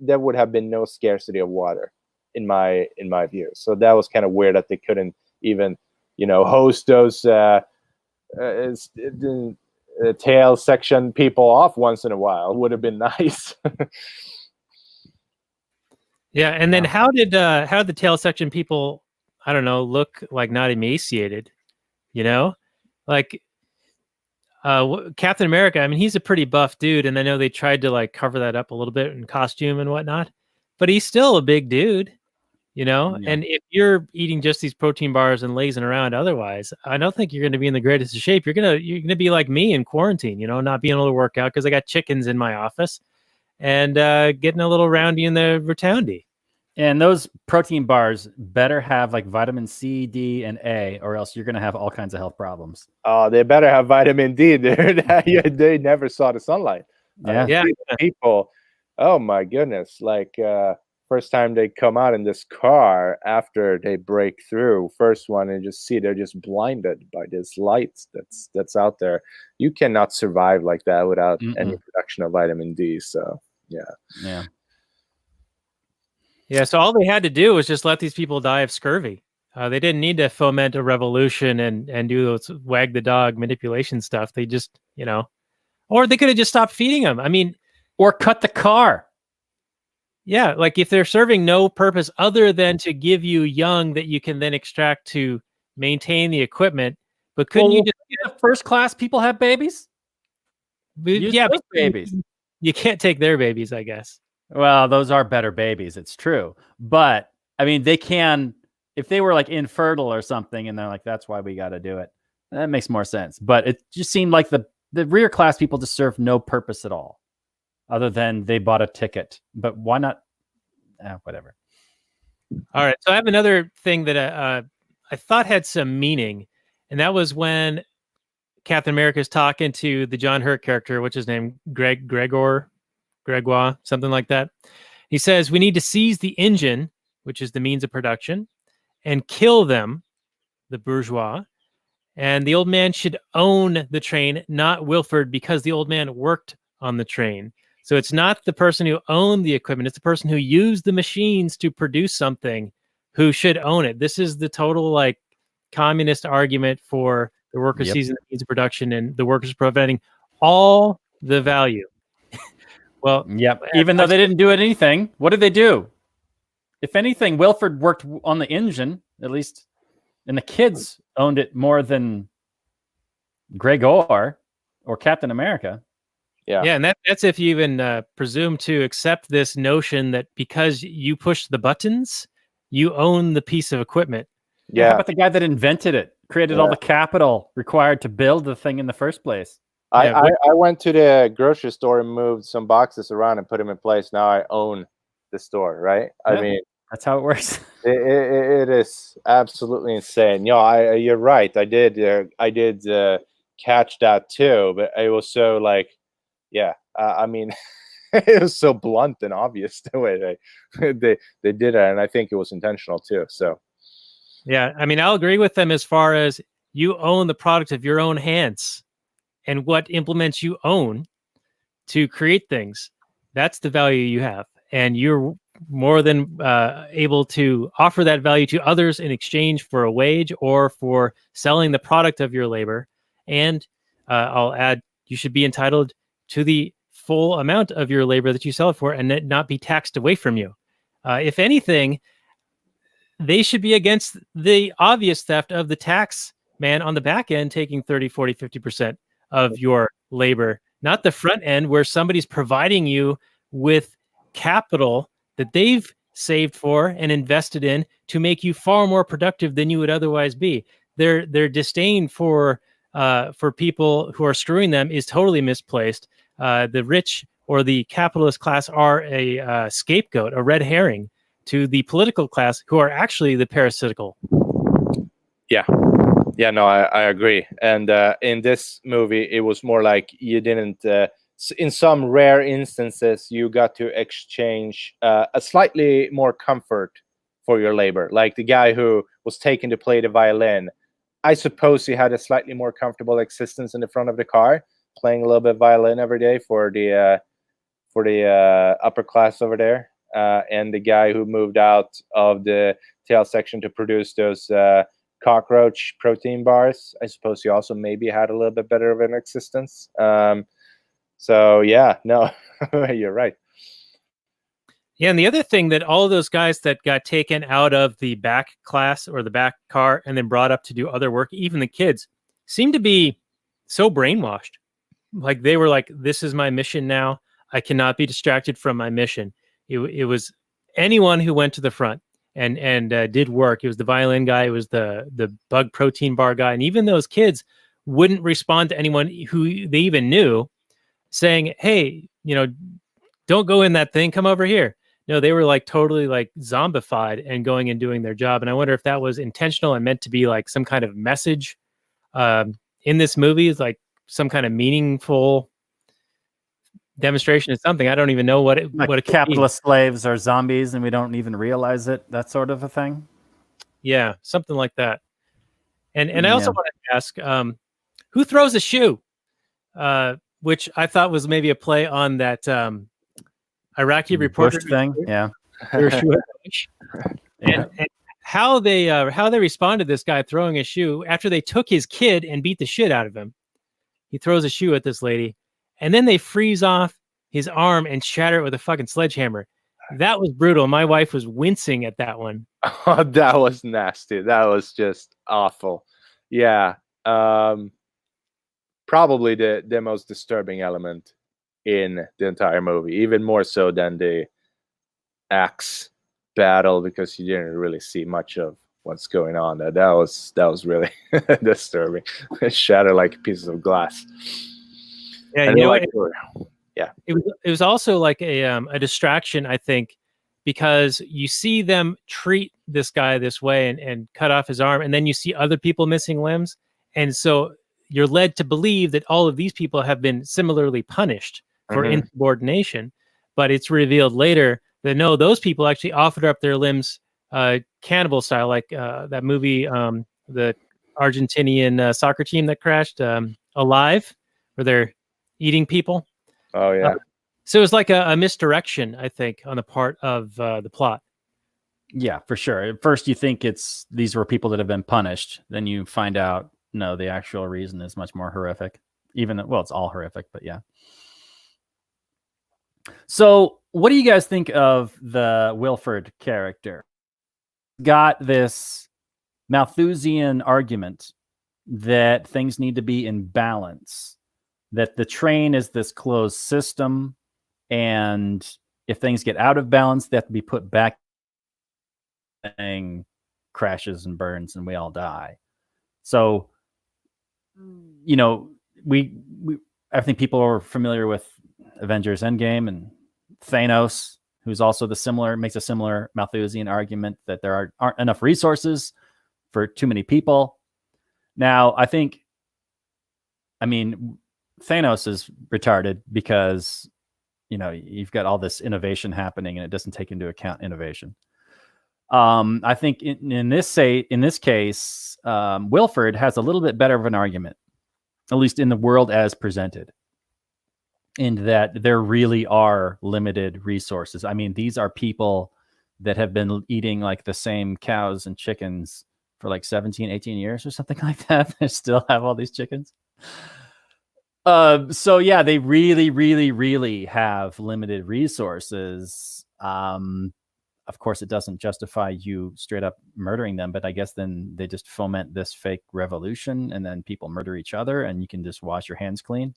there would have been no scarcity of water, in my view. So that was kind of weird that they couldn't even, host those tail section people off once in a while. It would have been nice. Yeah, and then how did the tail section people, I don't know, look like not emaciated? Like Captain America. He's a pretty buff dude, and I know they tried to like cover that up a little bit in costume and whatnot, but he's still a big dude, Yeah. And if you're eating just these protein bars and lazing around otherwise, I don't think you're going to be in the greatest of shape. You're gonna be like me in quarantine, not being able to work out because I got chickens in my office, and getting a little roundy in the rotundy. And those protein bars better have like vitamin C, D, and A, or else you're going to have all kinds of health problems. Oh, they better have vitamin D. They never saw the sunlight. Yeah. People, oh my goodness. Like, first time they come out in this car after they break through, first one, and they're just blinded by this light that's out there. You cannot survive like that without any production of vitamin D. So, yeah. Yeah, so all they had to do was just let these people die of scurvy. They didn't need to foment a revolution and do those wag the dog manipulation stuff. They just, or they could have just stopped feeding them. Or cut the car. Yeah, like if they're serving no purpose other than to give you young that you can then extract to maintain the equipment, but couldn't you just get first class people have babies? Yeah, babies. You can't take their babies, I guess. Well, those are better babies. It's true. But they can, if they were like infertile or something, and they're like, that's why we got to do it. That makes more sense. But it just seemed like the rear class people just served no purpose at all, other than they bought a ticket. But why not? Whatever. All right. So I have another thing that I thought had some meaning. And that was when Captain America is talking to the John Hurt character, which is named Gregoire, something like that. He says, we need to seize the engine, which is the means of production, and kill them, the bourgeois. And the old man should own the train, not Wilford, because the old man worked on the train. So it's not the person who owned the equipment. It's the person who used the machines to produce something who should own it. This is the total like communist argument for the workers seizing the means of production and the workers providing all the value. Well, even though they didn't do anything, what did they do? If anything, Wilford worked on the engine, at least, and the kids owned it more than Gregor or Captain America. Yeah. Yeah, and that's if you even presume to accept this notion that because you push the buttons, you own the piece of equipment. Yeah. How about the guy that invented it, created all the capital required to build the thing in the first place? I went to the grocery store and moved some boxes around and put them in place. Now I own the store, right? I mean, that's how it works. It is absolutely insane. You're right. I did catch that too, but it was so like, I mean, it was so blunt and obvious the way they did it, and I think it was intentional too. So, yeah, I mean, I'll agree with them as far as you own the product of your own hands, and what implements you own to create things. That's the value you have, and you're more than able to offer that value to others in exchange for a wage or for selling the product of your labor. And I'll add, you should be entitled to the full amount of your labor that you sell it for and it not be taxed away from you. If anything, they should be against the obvious theft of the tax man on the back end taking 30, 40, 50% of your labor, not the front end where somebody's providing you with capital that they've saved for and invested in to make you far more productive than you would otherwise be. Their disdain for people who are screwing them is totally misplaced. The rich or the capitalist class are a scapegoat, a red herring to the political class, who are actually the parasitical. Yeah, no, I agree. And in this movie, it was more like you didn't. In some rare instances, you got to exchange a slightly more comfort for your labor. Like the guy who was taken to play the violin, I suppose he had a slightly more comfortable existence in the front of the car, playing a little bit of violin every day for the upper class over there. And the guy who moved out of the tail section to produce those cockroach protein bars, I suppose he also maybe had a little bit better of an existence. So yeah, no, you're right. Yeah, and the other thing that all of those guys that got taken out of the back class or the back car and then brought up to do other work, even the kids, seemed to be so brainwashed. Like they were like, this is my mission now. I cannot be distracted from my mission. It was anyone who went to the front and did work. It was the violin guy. It was the bug protein bar guy. And even those kids wouldn't respond to anyone who they even knew saying, hey, don't go in that thing. Come over here. No, they were like totally like zombified and going and doing their job. And I wonder if that was intentional and meant to be like some kind of message in this movie, is like some kind of meaningful demonstration of something. I don't even know what it capitalist slaves are zombies and we don't even realize it. That sort of a thing. Yeah, something like that. And I also want to ask, who throws a shoe? Which I thought was maybe a play on that Iraqi reporter thing. Yeah. And how they responded to this guy throwing a shoe after they took his kid and beat the shit out of him. He throws a shoe at this lady, and then they freeze off his arm and shatter it with a fucking sledgehammer. That was brutal. My wife was wincing at that one. Oh, that was nasty. That was just awful. Yeah. Probably the most disturbing element in the entire movie, even more so than the axe battle, because you didn't really see much of what's going on. That was really disturbing. It shattered like pieces of glass. Yeah, it was also like a distraction, I think, because you see them treat this guy this way and cut off his arm, and then you see other people missing limbs, and so you're led to believe that all of these people have been similarly punished for insubordination. But it's revealed later that no, those people actually offered up their limbs cannibal style, like that movie, the Argentinian soccer team that crashed, Alive, where they're eating people. Oh yeah. So it was like a misdirection, I think, on the part of the plot. Yeah, for sure. At first you think these were people that have been punished. Then you find out, no, the actual reason is much more horrific. Even, well, it's all horrific, but yeah. So What do you guys think of the Wilford character? Got this Malthusian argument that things need to be in balance, that the train is this closed system, and if things get out of balance, they have to be put back, and crashes and burns, and we all die. So, you know, we I think people are familiar with Avengers Endgame and Thanos, who's also makes a similar Malthusian argument that there aren't enough resources for too many people. Now, I mean, Thanos is retarded because, you know, you've got all this innovation happening and it doesn't take into account innovation. I think in this case, Wilford has a little bit better of an argument, at least in the world as presented, in that there really are limited resources. I mean, these are people that have been eating like the same cows and chickens for like 17, 18 years or something like that. They still have all these chickens. So yeah, they really, really, really have limited resources. Of course, it doesn't justify you straight up murdering them, but I guess then they just foment this fake revolution and then people murder each other and you can just wash your hands clean.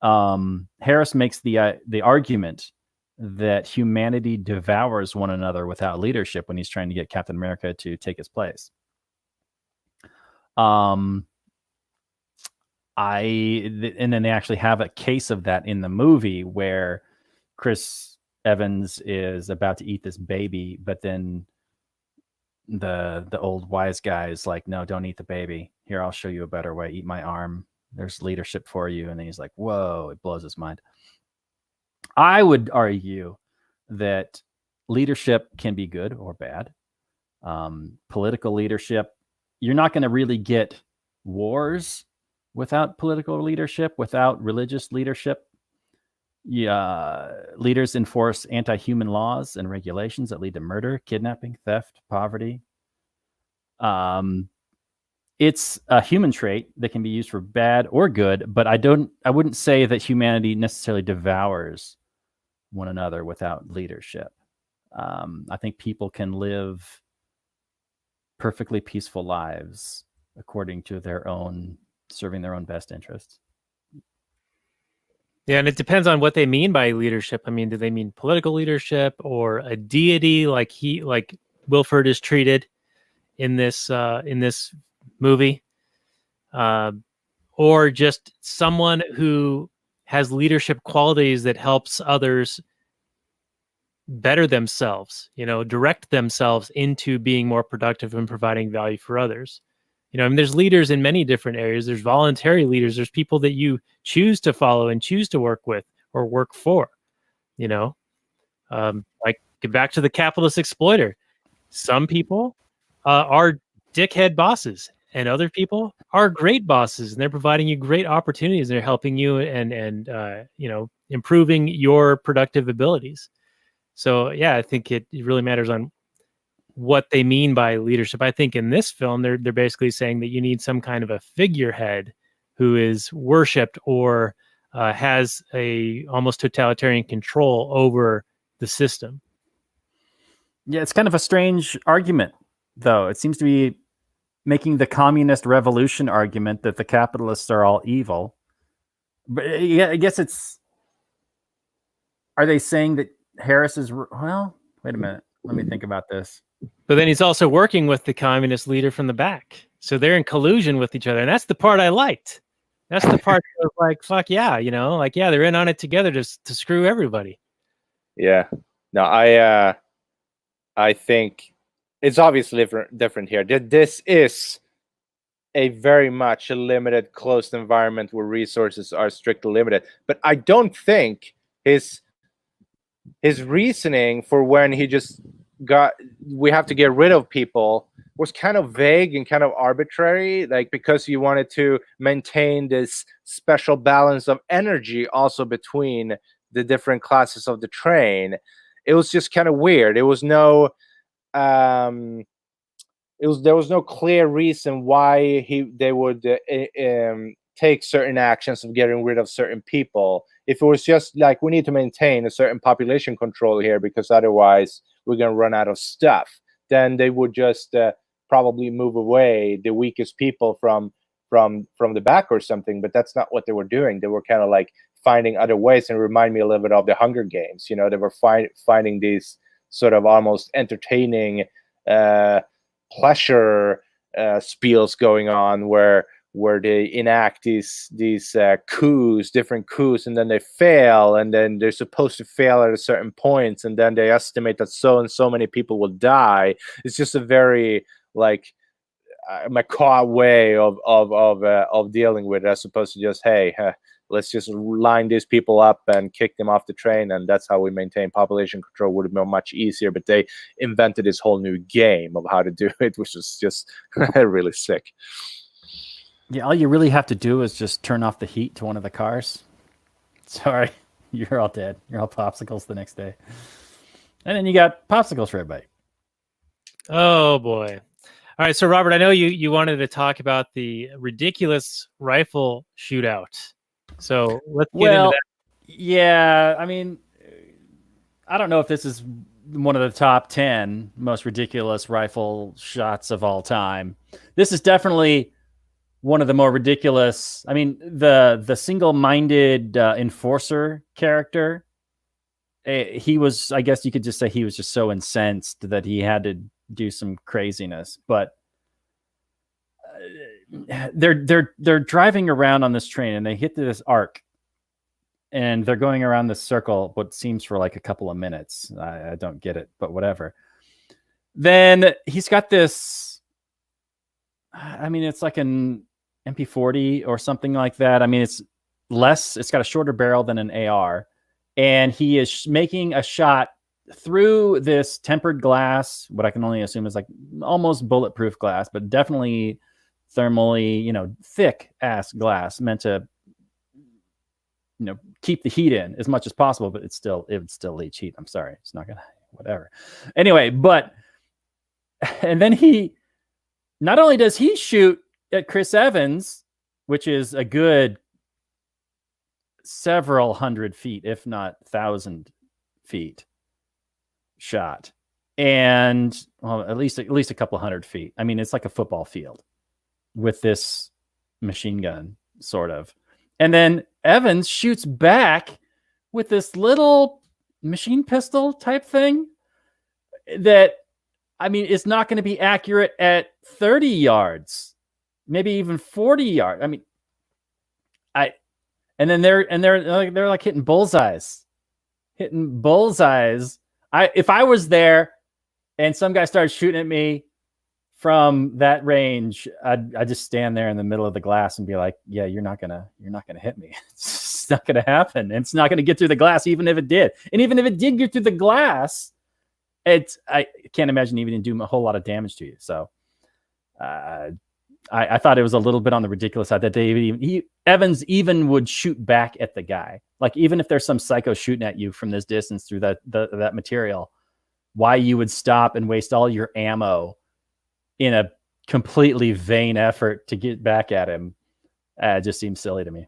Harris makes the argument that humanity devours one another without leadership when he's trying to get Captain America to take his place. And then they actually have a case of that in the movie where Chris Evans is about to eat this baby, but then the old wise guy is like, no, don't eat the baby. Here, I'll show you a better way. Eat my arm. There's leadership for you. And then he's like, whoa, it blows his mind. I would argue that leadership can be good or bad. Political leadership, you're not going to really get wars without political leadership, without religious leadership. Leaders enforce anti-human laws and regulations that lead to murder, kidnapping, theft, poverty. It's a human trait that can be used for bad or good, but I wouldn't say that humanity necessarily devours one another without leadership. I think people can live perfectly peaceful lives according to serving their own best interests. Yeah, and it depends on what they mean by leadership. I mean, do they mean political leadership or a deity like Wilford is treated in this movie, or just someone who has leadership qualities that helps others better themselves, direct themselves into being more productive and providing value for others. I mean, there's leaders in many different areas. There's voluntary leaders. There's people that you choose to follow and choose to work with or work for, like get back to the capitalist exploiter. Some people are dickhead bosses and other people are great bosses and they're providing you great opportunities. And they're helping you and improving your productive abilities. So, yeah, I think it really matters on what they mean by leadership. I think in this film, they're basically saying that you need some kind of a figurehead who is worshipped or has a almost totalitarian control over the system. Yeah, it's kind of a strange argument, though. It seems to be making the communist revolution argument that the capitalists are all evil. But yeah, I guess are they saying that Harris is, well, wait a minute. Let me think about this. But then he's also working with the communist leader from the back. So they're in collusion with each other. And that's the part I liked. That's the part that was like, fuck yeah, they're in on it together to screw everybody. Yeah. No, I think it's obviously different here. This is a very much a limited, closed environment where resources are strictly limited. But I don't think his reasoning for when he just we have to get rid of people was kind of vague and kind of arbitrary, like because you wanted to maintain this special balance of energy also between the different classes of the train. It was just kind of weird. There was no clear reason why they would take certain actions of getting rid of certain people. if it was just like, we need to maintain a certain population control here because otherwise we're going to run out of stuff, then they would just probably move away the weakest people from the back or something. But that's not what they were doing. They were kind of like finding other ways, and remind me a little bit of the Hunger Games. You know, they were finding these sort of almost entertaining pleasure spiels going on where they enact these coups, different coups, and then they fail, and then they're supposed to fail at a certain points, and then they estimate that so and so many people will die. It's just a very like macabre way of dealing with it, as opposed to just, hey, let's just line these people up and kick them off the train, and that's how we maintain population control. Would have been much easier, but they invented this whole new game of how to do it, which is just really sick. Yeah, all you really have to do is just turn off the heat to one of the cars. Sorry, you're all dead. You're all popsicles the next day. And then you got popsicles for everybody. Oh, boy. All right, so Robert, I know you wanted to talk about the ridiculous rifle shootout. So let's get into that. Yeah, I mean, I don't know if this is one of the top 10 most ridiculous rifle shots of all time. This is definitely one of the more ridiculous. I mean, the single-minded enforcer character, he was, I guess you could just say he was just so incensed that he had to do some craziness. But they're driving around on this train, and they hit this arc, and they're going around this circle, what seems for like a couple of minutes. I don't get it, but whatever. Then he's got this, I mean, it's like an MP40 or something like that. I mean, it's got a shorter barrel than an AR, and he is making a shot through this tempered glass, what I can only assume is like almost bulletproof glass, but definitely thermally, thick ass glass, meant to, keep the heat in as much as possible, but it would still leach heat. I'm sorry. It's not gonna, whatever. Anyway, and then not only does he shoot at Chris Evans, which is a good several hundred feet, if not 1,000 feet shot, and at least a couple hundred feet. I mean, it's like a football field with this machine gun, sort of. And then Evans shoots back with this little machine pistol type thing that, I mean, it's not going to be accurate at 30 yards, maybe even 40 yards. I mean, and then they're like hitting bullseyes. If I was there and some guy started shooting at me from that range, I'd just stand there in the middle of the glass and be like, yeah, you're not gonna hit me. It's not gonna happen. It's not gonna get through the glass, even if it did. And even if it did get through the glass, I can't imagine even do a whole lot of damage to you. So I thought it was a little bit on the ridiculous side that Evans even would shoot back at the guy. Like, even if there's some psycho shooting at you from this distance through that material, why you would stop and waste all your ammo in a completely vain effort to get back at him, just seems silly to me.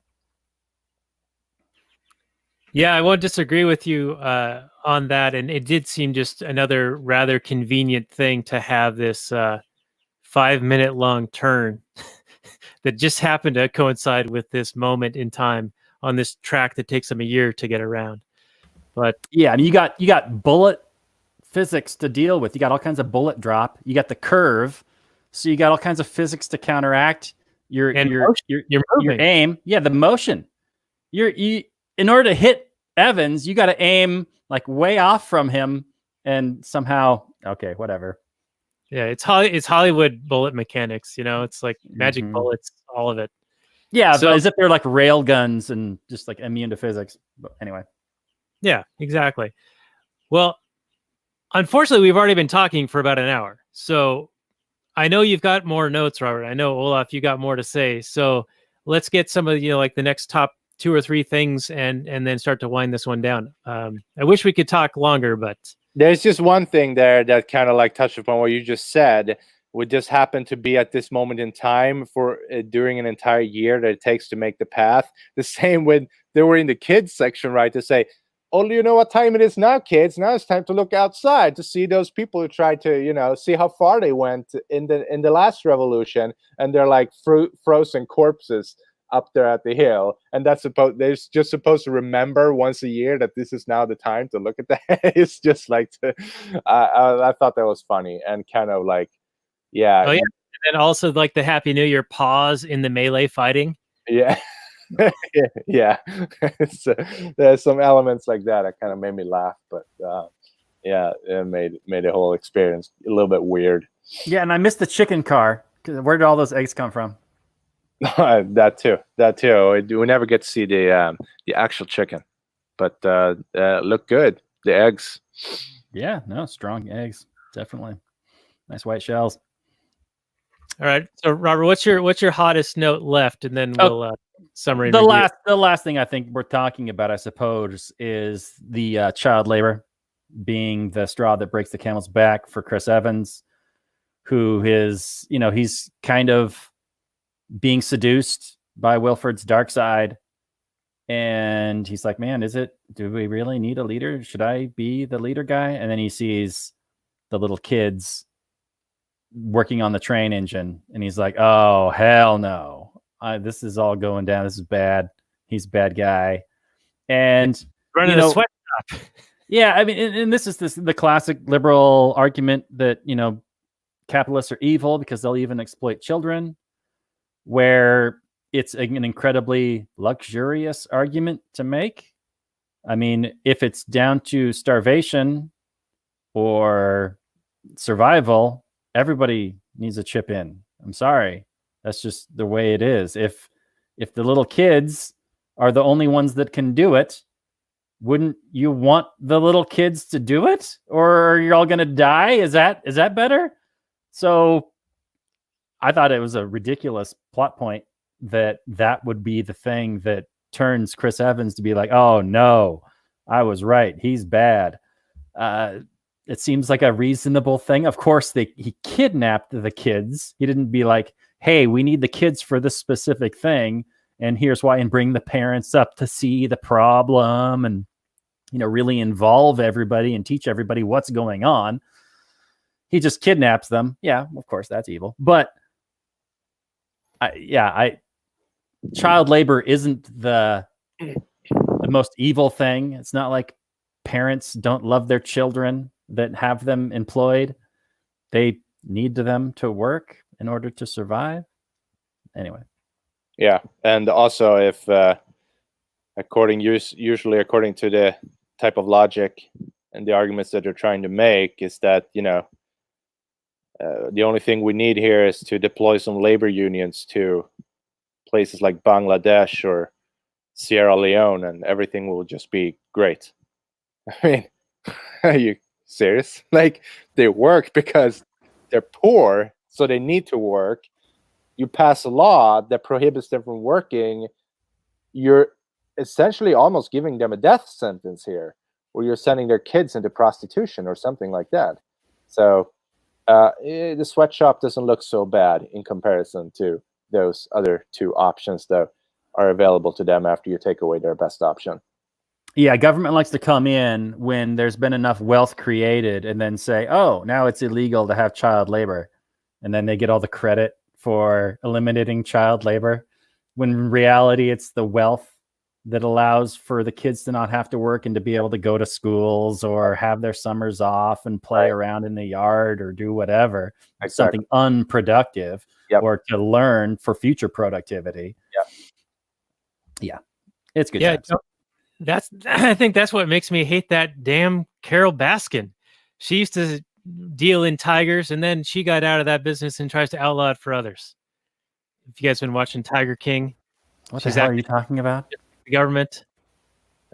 Yeah, I won't disagree with you on that. And it did seem just another rather convenient thing to have this 5-minute long turn that just happened to coincide with this moment in time on this track that takes them a year to get around. But yeah, I mean, you got bullet physics to deal with. You got all kinds of bullet drop. You got the curve, so you got all kinds of physics to counteract your aim. Yeah, the motion. In order to hit Evans, you got to aim like way off from him, and somehow, okay, whatever. Yeah, it's Hollywood bullet mechanics. It's like magic bullets, all of it. Yeah, so, as if they're like rail guns and just like immune to physics. But anyway. Yeah, exactly. Well, unfortunately, we've already been talking for about an hour. So I know you've got more notes, Robert. I know, Olaf, you got more to say. So let's get some of, like the next top 2 or 3 things and then start to wind this one down. I wish we could talk longer, but there's just one thing there that kind of like touched upon what you just said, would just happen to be at this moment in time for during an entire year that it takes to make the path. The same when they were in the kids section, right? To say, oh, you know what time it is now, kids? Now it's time to look outside to see those people who tried to, you know, see how far they went in the last revolution, and they're like frozen corpses up there at the hill, and they're just supposed to remember once a year that this is now the time to look at that. It's just like I thought that was funny and kind of like, yeah. Oh yeah, and also like the Happy New Year pause in the melee fighting. Yeah. Yeah. So, there's some elements like that kind of made me laugh, but yeah, it made the whole experience a little bit weird. Yeah, and I missed the chicken car. Where did all those eggs come from? That too. We never get to see the actual chicken, but look good. The eggs. Yeah, no, strong eggs, definitely. Nice white shells. All right, so Robert, what's your hottest note left, and then we'll summary. The last thing I think we're talking about, I suppose, is the child labor being the straw that breaks the camel's back for Chris Evans, who is, you know, he's kind of being seduced by Wilford's dark side, and he's like, man, do we really need a leader? Should I be the leader guy? And then he sees the little kids working on the train engine, and he's like, oh hell no, this is all going down, this is bad, he's a bad guy. And running a sweatshop. Yeah, I mean, and this is the classic liberal argument that, you know, capitalists are evil because they'll even exploit children, where it's an incredibly luxurious argument to make. I mean, if it's down to starvation or survival, everybody needs to chip in. I'm sorry. That's just the way it is. If the little kids are the only ones that can do it, wouldn't you want the little kids to do it? Or you're all going to die? Is that better? So I thought it was a ridiculous plot point that would be the thing that turns Chris Evans to be like, oh no, I was right, he's bad. It seems like a reasonable thing. Of course, he kidnapped the kids. He didn't be like, hey, we need the kids for this specific thing, and here's why, and bring the parents up to see the problem, and, you know, really involve everybody and teach everybody what's going on. He just kidnaps them. Yeah, of course, that's evil. But child labor isn't the most evil thing. It's not like parents don't love their children that have them employed. They need them to work in order to survive. Anyway. Yeah, and also if usually according to the type of logic and the arguments that they're trying to make, is that, you know, the only thing we need here is to deploy some labor unions to places like Bangladesh or Sierra Leone, and everything will just be great. I mean, are you serious? Like, they work because they're poor, so they need to work. You pass a law that prohibits them from working, you're essentially almost giving them a death sentence here, or you're sending their kids into prostitution or something like that. So the sweatshop doesn't look so bad in comparison to those other two options that are available to them after you take away their best option. Yeah, government likes to come in when there's been enough wealth created and then say, oh, now it's illegal to have child labor. And then they get all the credit for eliminating child labor, when in reality it's the wealth that allows for the kids to not have to work and to be able to go to schools or have their summers off and play around in the yard or do whatever, something unproductive, or to learn for future productivity. Yeah, it's good. Yeah, I think that's what makes me hate that damn Carol Baskin. She used to deal in tigers, and then she got out of that business and tries to outlaw it for others. If you guys been watching Tiger King, what the hell are you talking about? The government.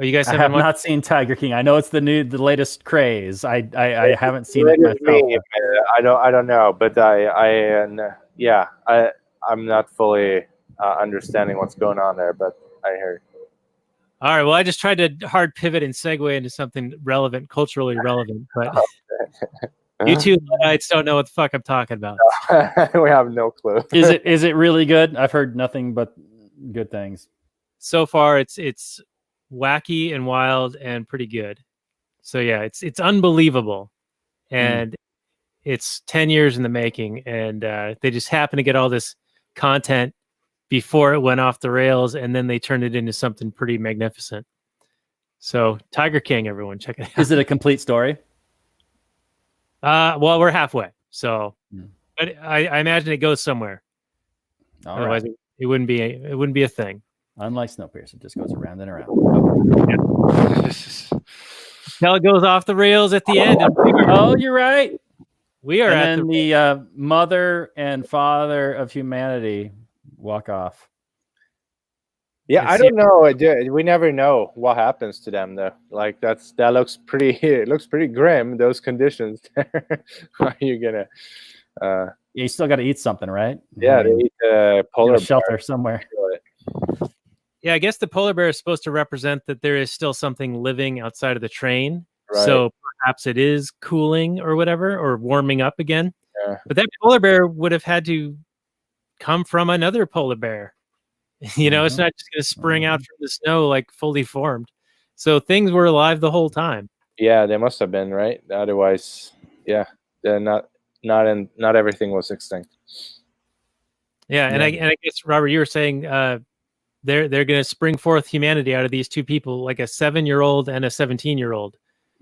Oh, you guys I have not seen Tiger King. I know it's the latest craze. I haven't seen it myself. I don't know, but I'm not fully understanding what's going on there, but I heard. All right. Well, I just tried to hard pivot and segue into something relevant, culturally relevant, but You two Luddites don't know what the fuck I'm talking about. We have no clue. Is it really good? I've heard nothing but good things. So far, it's wacky and wild and pretty good. So yeah, it's unbelievable, and it's 10 years in the making, and they just happened to get all this content before it went off the rails, and then they turned it into something pretty magnificent. So Tiger King, everyone, check it out. Is it a complete story? Well, we're halfway, so but I imagine it goes somewhere. All Otherwise, right. it wouldn't be a thing. Unlike Snowpiercer, it just goes around and around. Until it goes off the rails at the end. And Oh, you're right. we are And at then the mother and father of humanity walk off. Yeah, I don't know. We never know what happens to them though. Like that looks pretty. It looks pretty grim. Those conditions. Are you gonna? You still got to eat something, right? Yeah, they eat polar shelter somewhere. Yeah, I guess the polar bear is supposed to represent that there is still something living outside of the train. Right. So perhaps it is cooling or whatever, or warming up again. Yeah. But that polar bear would have had to come from another polar bear. You know, it's not just going to spring out from the snow like fully formed. So things were alive the whole time. Yeah, they must have been, right? Otherwise, yeah, they're not everything was extinct. Yeah, and I guess Robert, you were saying they're going to spring forth humanity out of these two people, like a 7-year-old and a 17-year-old.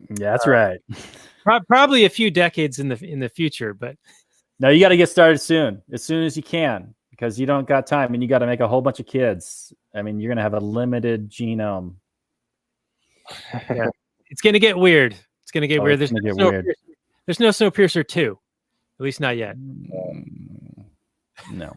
Yeah, that's right. Probably a few decades in the future, but no, you got to get started soon, as soon as you can, because you don't got time, and you got to make a whole bunch of kids. I mean, you're going to have a limited genome. Yeah, it's going to get weird. It's going to get weird. There's no Snowpiercer 2, at least not yet. No.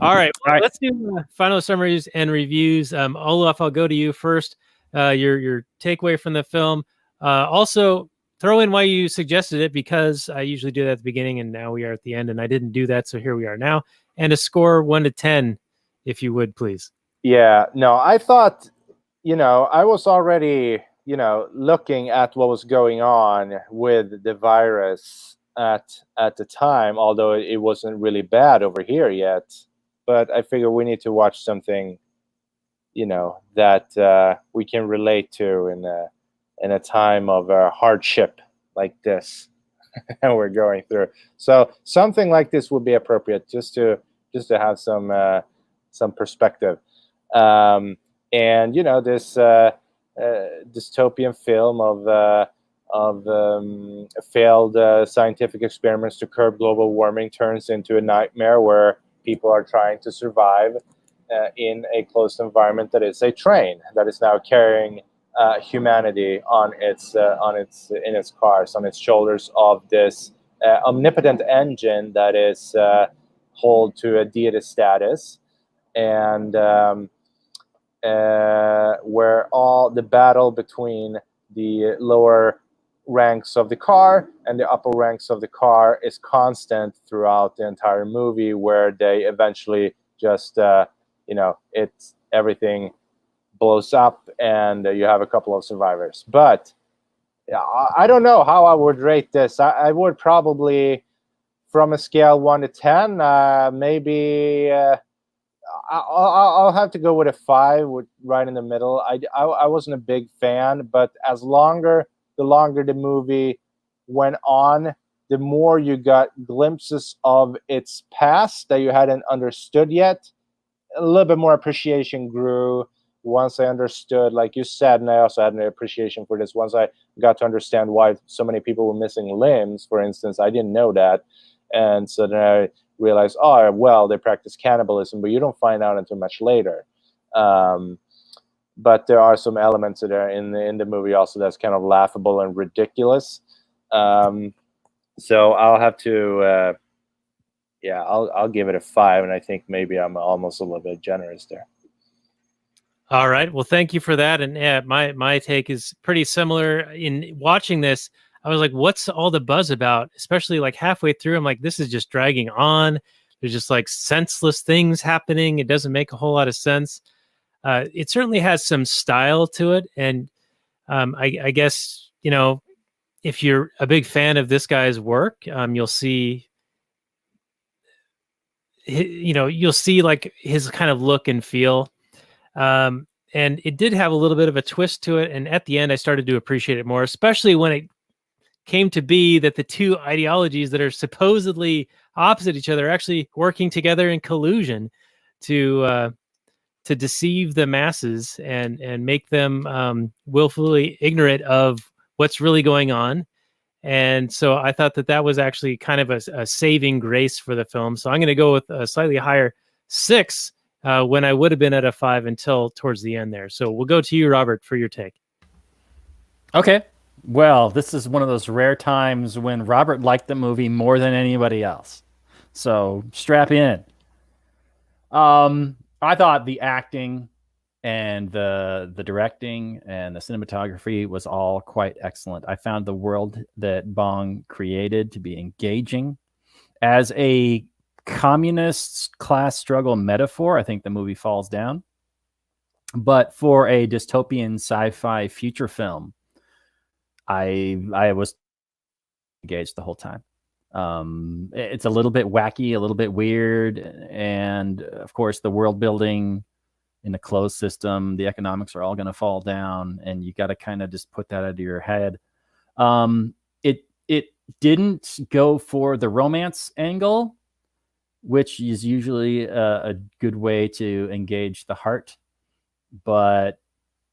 All right, let's do final summaries and reviews. Olaf, I'll go to you first. Your takeaway from the film. Also, throw in why you suggested it, because I usually do that at the beginning, and now we are at the end, and I didn't do that, so here we are now. And a score 1 to 10, if you would, please. Yeah, no, I thought, I was already, looking at what was going on with the virus at the time, although it wasn't really bad over here yet. But I figure we need to watch something, that we can relate to in a time of hardship like this and we're going through. So something like this would be appropriate just to have some perspective. And this dystopian film of failed scientific experiments to curb global warming turns into a nightmare where people are trying to survive in a closed environment that is a train that is now carrying humanity in its cars, on its shoulders of this omnipotent engine that is hold to a deity status, and where all the battle between the lower ranks of the car and the upper ranks of the car is constant throughout the entire movie, where they eventually just it's everything blows up and you have a couple of survivors. But I don't know how I would rate this. I would probably, from a scale 1 to 10, maybe I'll have to go with a 5, right in the middle. I wasn't a big fan, but the longer the movie went on, the more you got glimpses of its past that you hadn't understood yet. A little bit more appreciation grew once I understood, like you said, and I also had an appreciation for this once I got to understand why so many people were missing limbs, for instance. I didn't know that. And so then I realized, oh, well, they practice cannibalism, but you don't find out until much later. But there are some elements there in the movie also that's kind of laughable and ridiculous. So I'll have to, I'll give it a 5, and I think maybe I'm almost a little bit generous there. All right. Well, thank you for that. And yeah, my take is pretty similar. In watching this, I was like, what's all the buzz about? Especially like halfway through, I'm like, this is just dragging on. There's just like senseless things happening. It doesn't make a whole lot of sense. It certainly has some style to it. And I guess, if you're a big fan of this guy's work, you'll see, you'll see like his kind of look and feel. And it did have a little bit of a twist to it. And at the end, I started to appreciate it more, especially when it came to be that the two ideologies that are supposedly opposite each other are actually working together in collusion to deceive the masses and make them willfully ignorant of what's really going on. And so I thought that was actually kind of a saving grace for the film. So I'm going to go with a slightly higher 6 when I would have been at a 5 until towards the end there. So we'll go to you, Robert, for your take. Okay. Well, this is one of those rare times when Robert liked the movie more than anybody else. So strap in. I thought the acting and the directing and the cinematography was all quite excellent. I found the world that Bong created to be engaging. As a communist class struggle metaphor, I think the movie falls down. But for a dystopian sci-fi future film, I was engaged the whole time. It's a little bit wacky, a little bit weird, and of course the world building in a closed system, the economics are all going to fall down, and you got to kind of just put that out of your head. It didn't go for the romance angle, which is usually a good way to engage the heart, but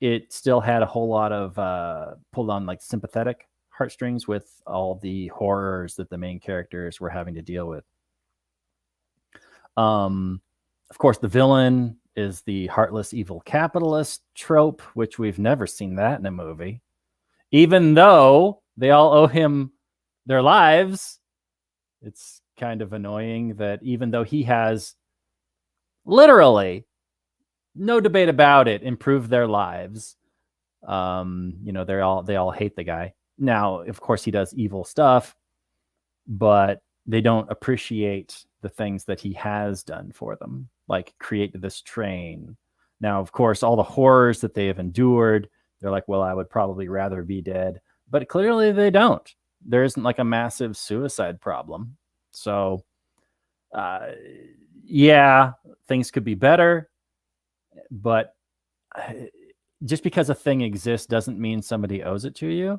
it still had a whole lot of pulled on like sympathetic heartstrings with all the horrors that the main characters were having to deal with. Of course, the villain is the heartless evil capitalist trope, which we've never seen that in a movie. Even though they all owe him their lives, it's kind of annoying that even though he has literally, no debate about it, improved their lives, they all hate the guy. Now, of course, he does evil stuff, but they don't appreciate the things that he has done for them, like create this train. Now, of course, all the horrors that they have endured, they're like, well, I would probably rather be dead. But clearly they don't. There isn't like a massive suicide problem. So, yeah, things could be better. But just because a thing exists doesn't mean somebody owes it to you.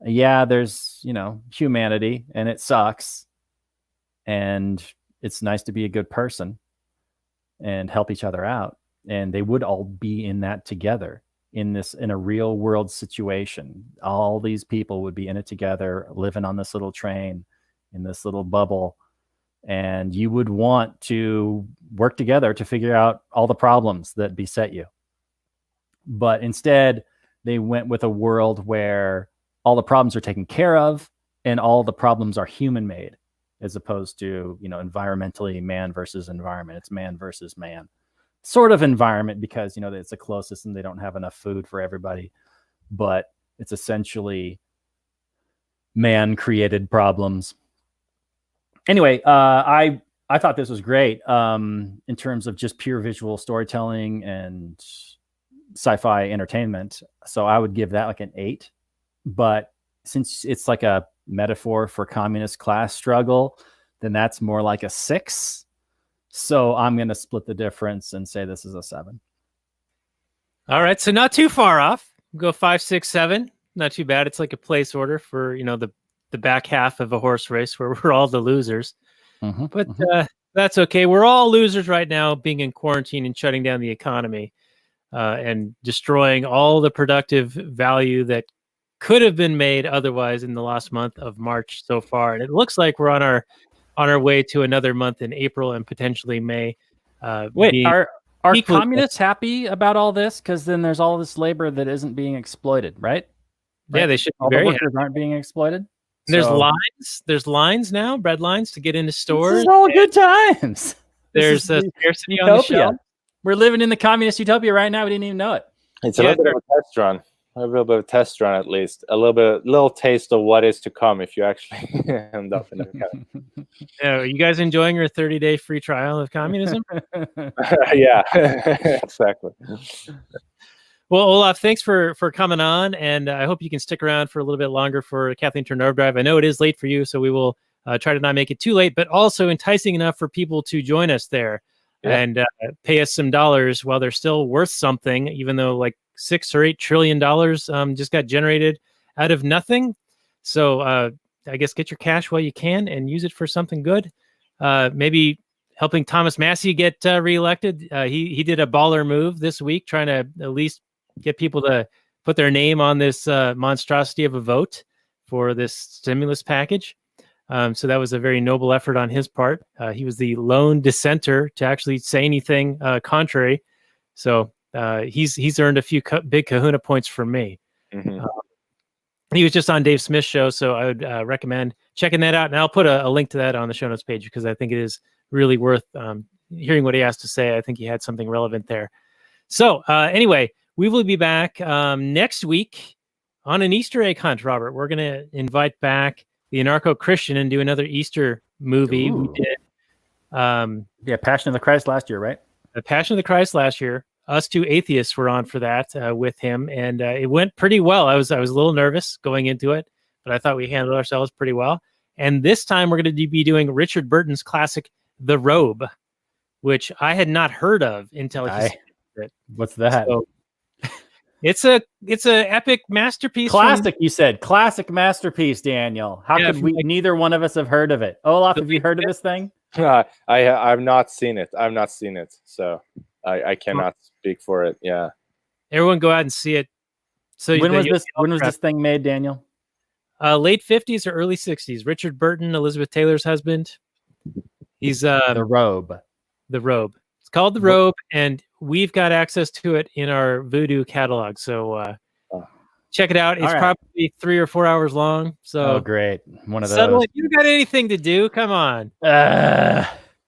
Yeah, there's, humanity, and it sucks. And it's nice to be a good person and help each other out. And they would all be in that together in a real world situation. All these people would be in it together, living on this little train in this little bubble. And you would want to work together to figure out all the problems that beset you. But instead, they went with a world where all the problems are taken care of and all the problems are human made, as opposed to, environmentally man versus environment. It's man versus man sort of environment because, it's a closed system. They don't have enough food for everybody, but it's essentially man created problems. Anyway, I thought this was great in terms of just pure visual storytelling and sci-fi entertainment. So I would give that like an 8. But since it's like a metaphor for communist class struggle, then that's more like a 6. So I'm going to split the difference and say this is a 7. All right. So not too far off. Go 5, 6, 7. Not too bad. It's like a place order for, the back half of a horse race where we're all the losers. But that's okay. We're all losers right now, being in quarantine and shutting down the economy and destroying all the productive value that could have been made otherwise in the last month of March so far. And it looks like we're on our way to another month in April and potentially May. Wait, are communists happy about all this? Because then there's all this labor that isn't being exploited, right? Yeah, they should be all very the workers happy. aren't being exploited. There's lines. There's lines now, bread lines to get into stores. This is all good times. There's a scarcity on the shelf. We're living in the communist utopia right now. We didn't even know it. It's a little bit of a test run. A little bit of a test run, at least. A little taste of what is to come if you actually end up in the Are you guys enjoying your 30-day free trial of communism? Yeah, exactly. Well, Olaf, thanks for coming on, and I hope you can stick around for a little bit longer for Kathleen Turner Overdrive. I know it is late for you, so we will try to not make it too late, but also enticing enough for people to join us there and pay us some dollars while they're still worth something, even though like $6 or $8 trillion just got generated out of nothing. So I guess get your cash while you can and use it for something good. Maybe helping Thomas Massey get reelected. He did a baller move this week, trying to at least get people to put their name on this monstrosity of a vote for this stimulus package. So that was a very noble effort on his part. He was the lone dissenter to actually say anything contrary. So he's earned a few big kahuna points from me. Mm-hmm. He was just on Dave Smith's show, so I would recommend checking that out. And I'll put a link to that on the show notes page because I think it is really worth hearing what he has to say. I think he had something relevant there. So anyway, we will be back next week on an Easter egg hunt, Robert. We're going to invite back the Anarcho Christian and do another Easter movie. Ooh. We did Passion of the Christ last year, right? The Passion of the Christ last year. Us two atheists were on for that with him, and it went pretty well. I was a little nervous going into it, but I thought we handled ourselves pretty well. And this time we're going to be doing Richard Burton's classic, The Robe, which I had not heard of until he said it. What's that? So, it's a epic masterpiece. Classic, you said. Classic masterpiece, Daniel. How could we? Neither one of us have heard of it. Olaf, have you heard of this thing? I've not seen it. I've not seen it, so I cannot speak for it. Yeah. Everyone go out and see it. So when was this thing made, Daniel? Late 50s or early 60s. Richard Burton, Elizabeth Taylor's husband. He's The Robe. The Robe. It's called The Robe, and we've got access to it in our Voodoo catalog. So check it out. It's probably 3 or 4 hours long. So great. One of those. Suddenly, you got anything to do? Come on.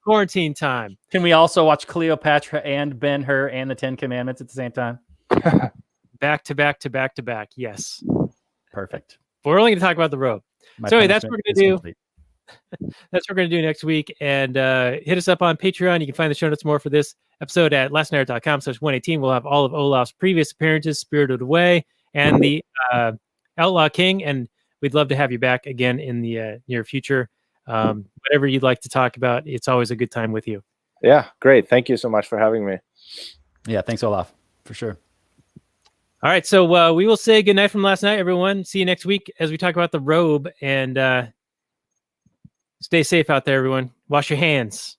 Quarantine time. Can we also watch Cleopatra and Ben-Hur and the 10 Commandments at the same time? Back to back to back to back. Yes. Perfect. But we're only going to talk about The Robe. So that's what we're going to do. Complete. That's what we're going to do next week. And hit us up on Patreon. You can find the show notes more for this episode at lastnight.com/118. We'll have all of Olaf's previous appearances, Spirited Away, and the Outlaw King. And we'd love to have you back again in the near future. Whatever you'd like to talk about, it's always a good time with you. Yeah, great. Thank you so much for having me. Yeah, thanks, Olaf, for sure. All right, so we will say goodnight from last night, everyone. See you next week as we talk about The Robe. And stay safe out there, everyone. Wash your hands.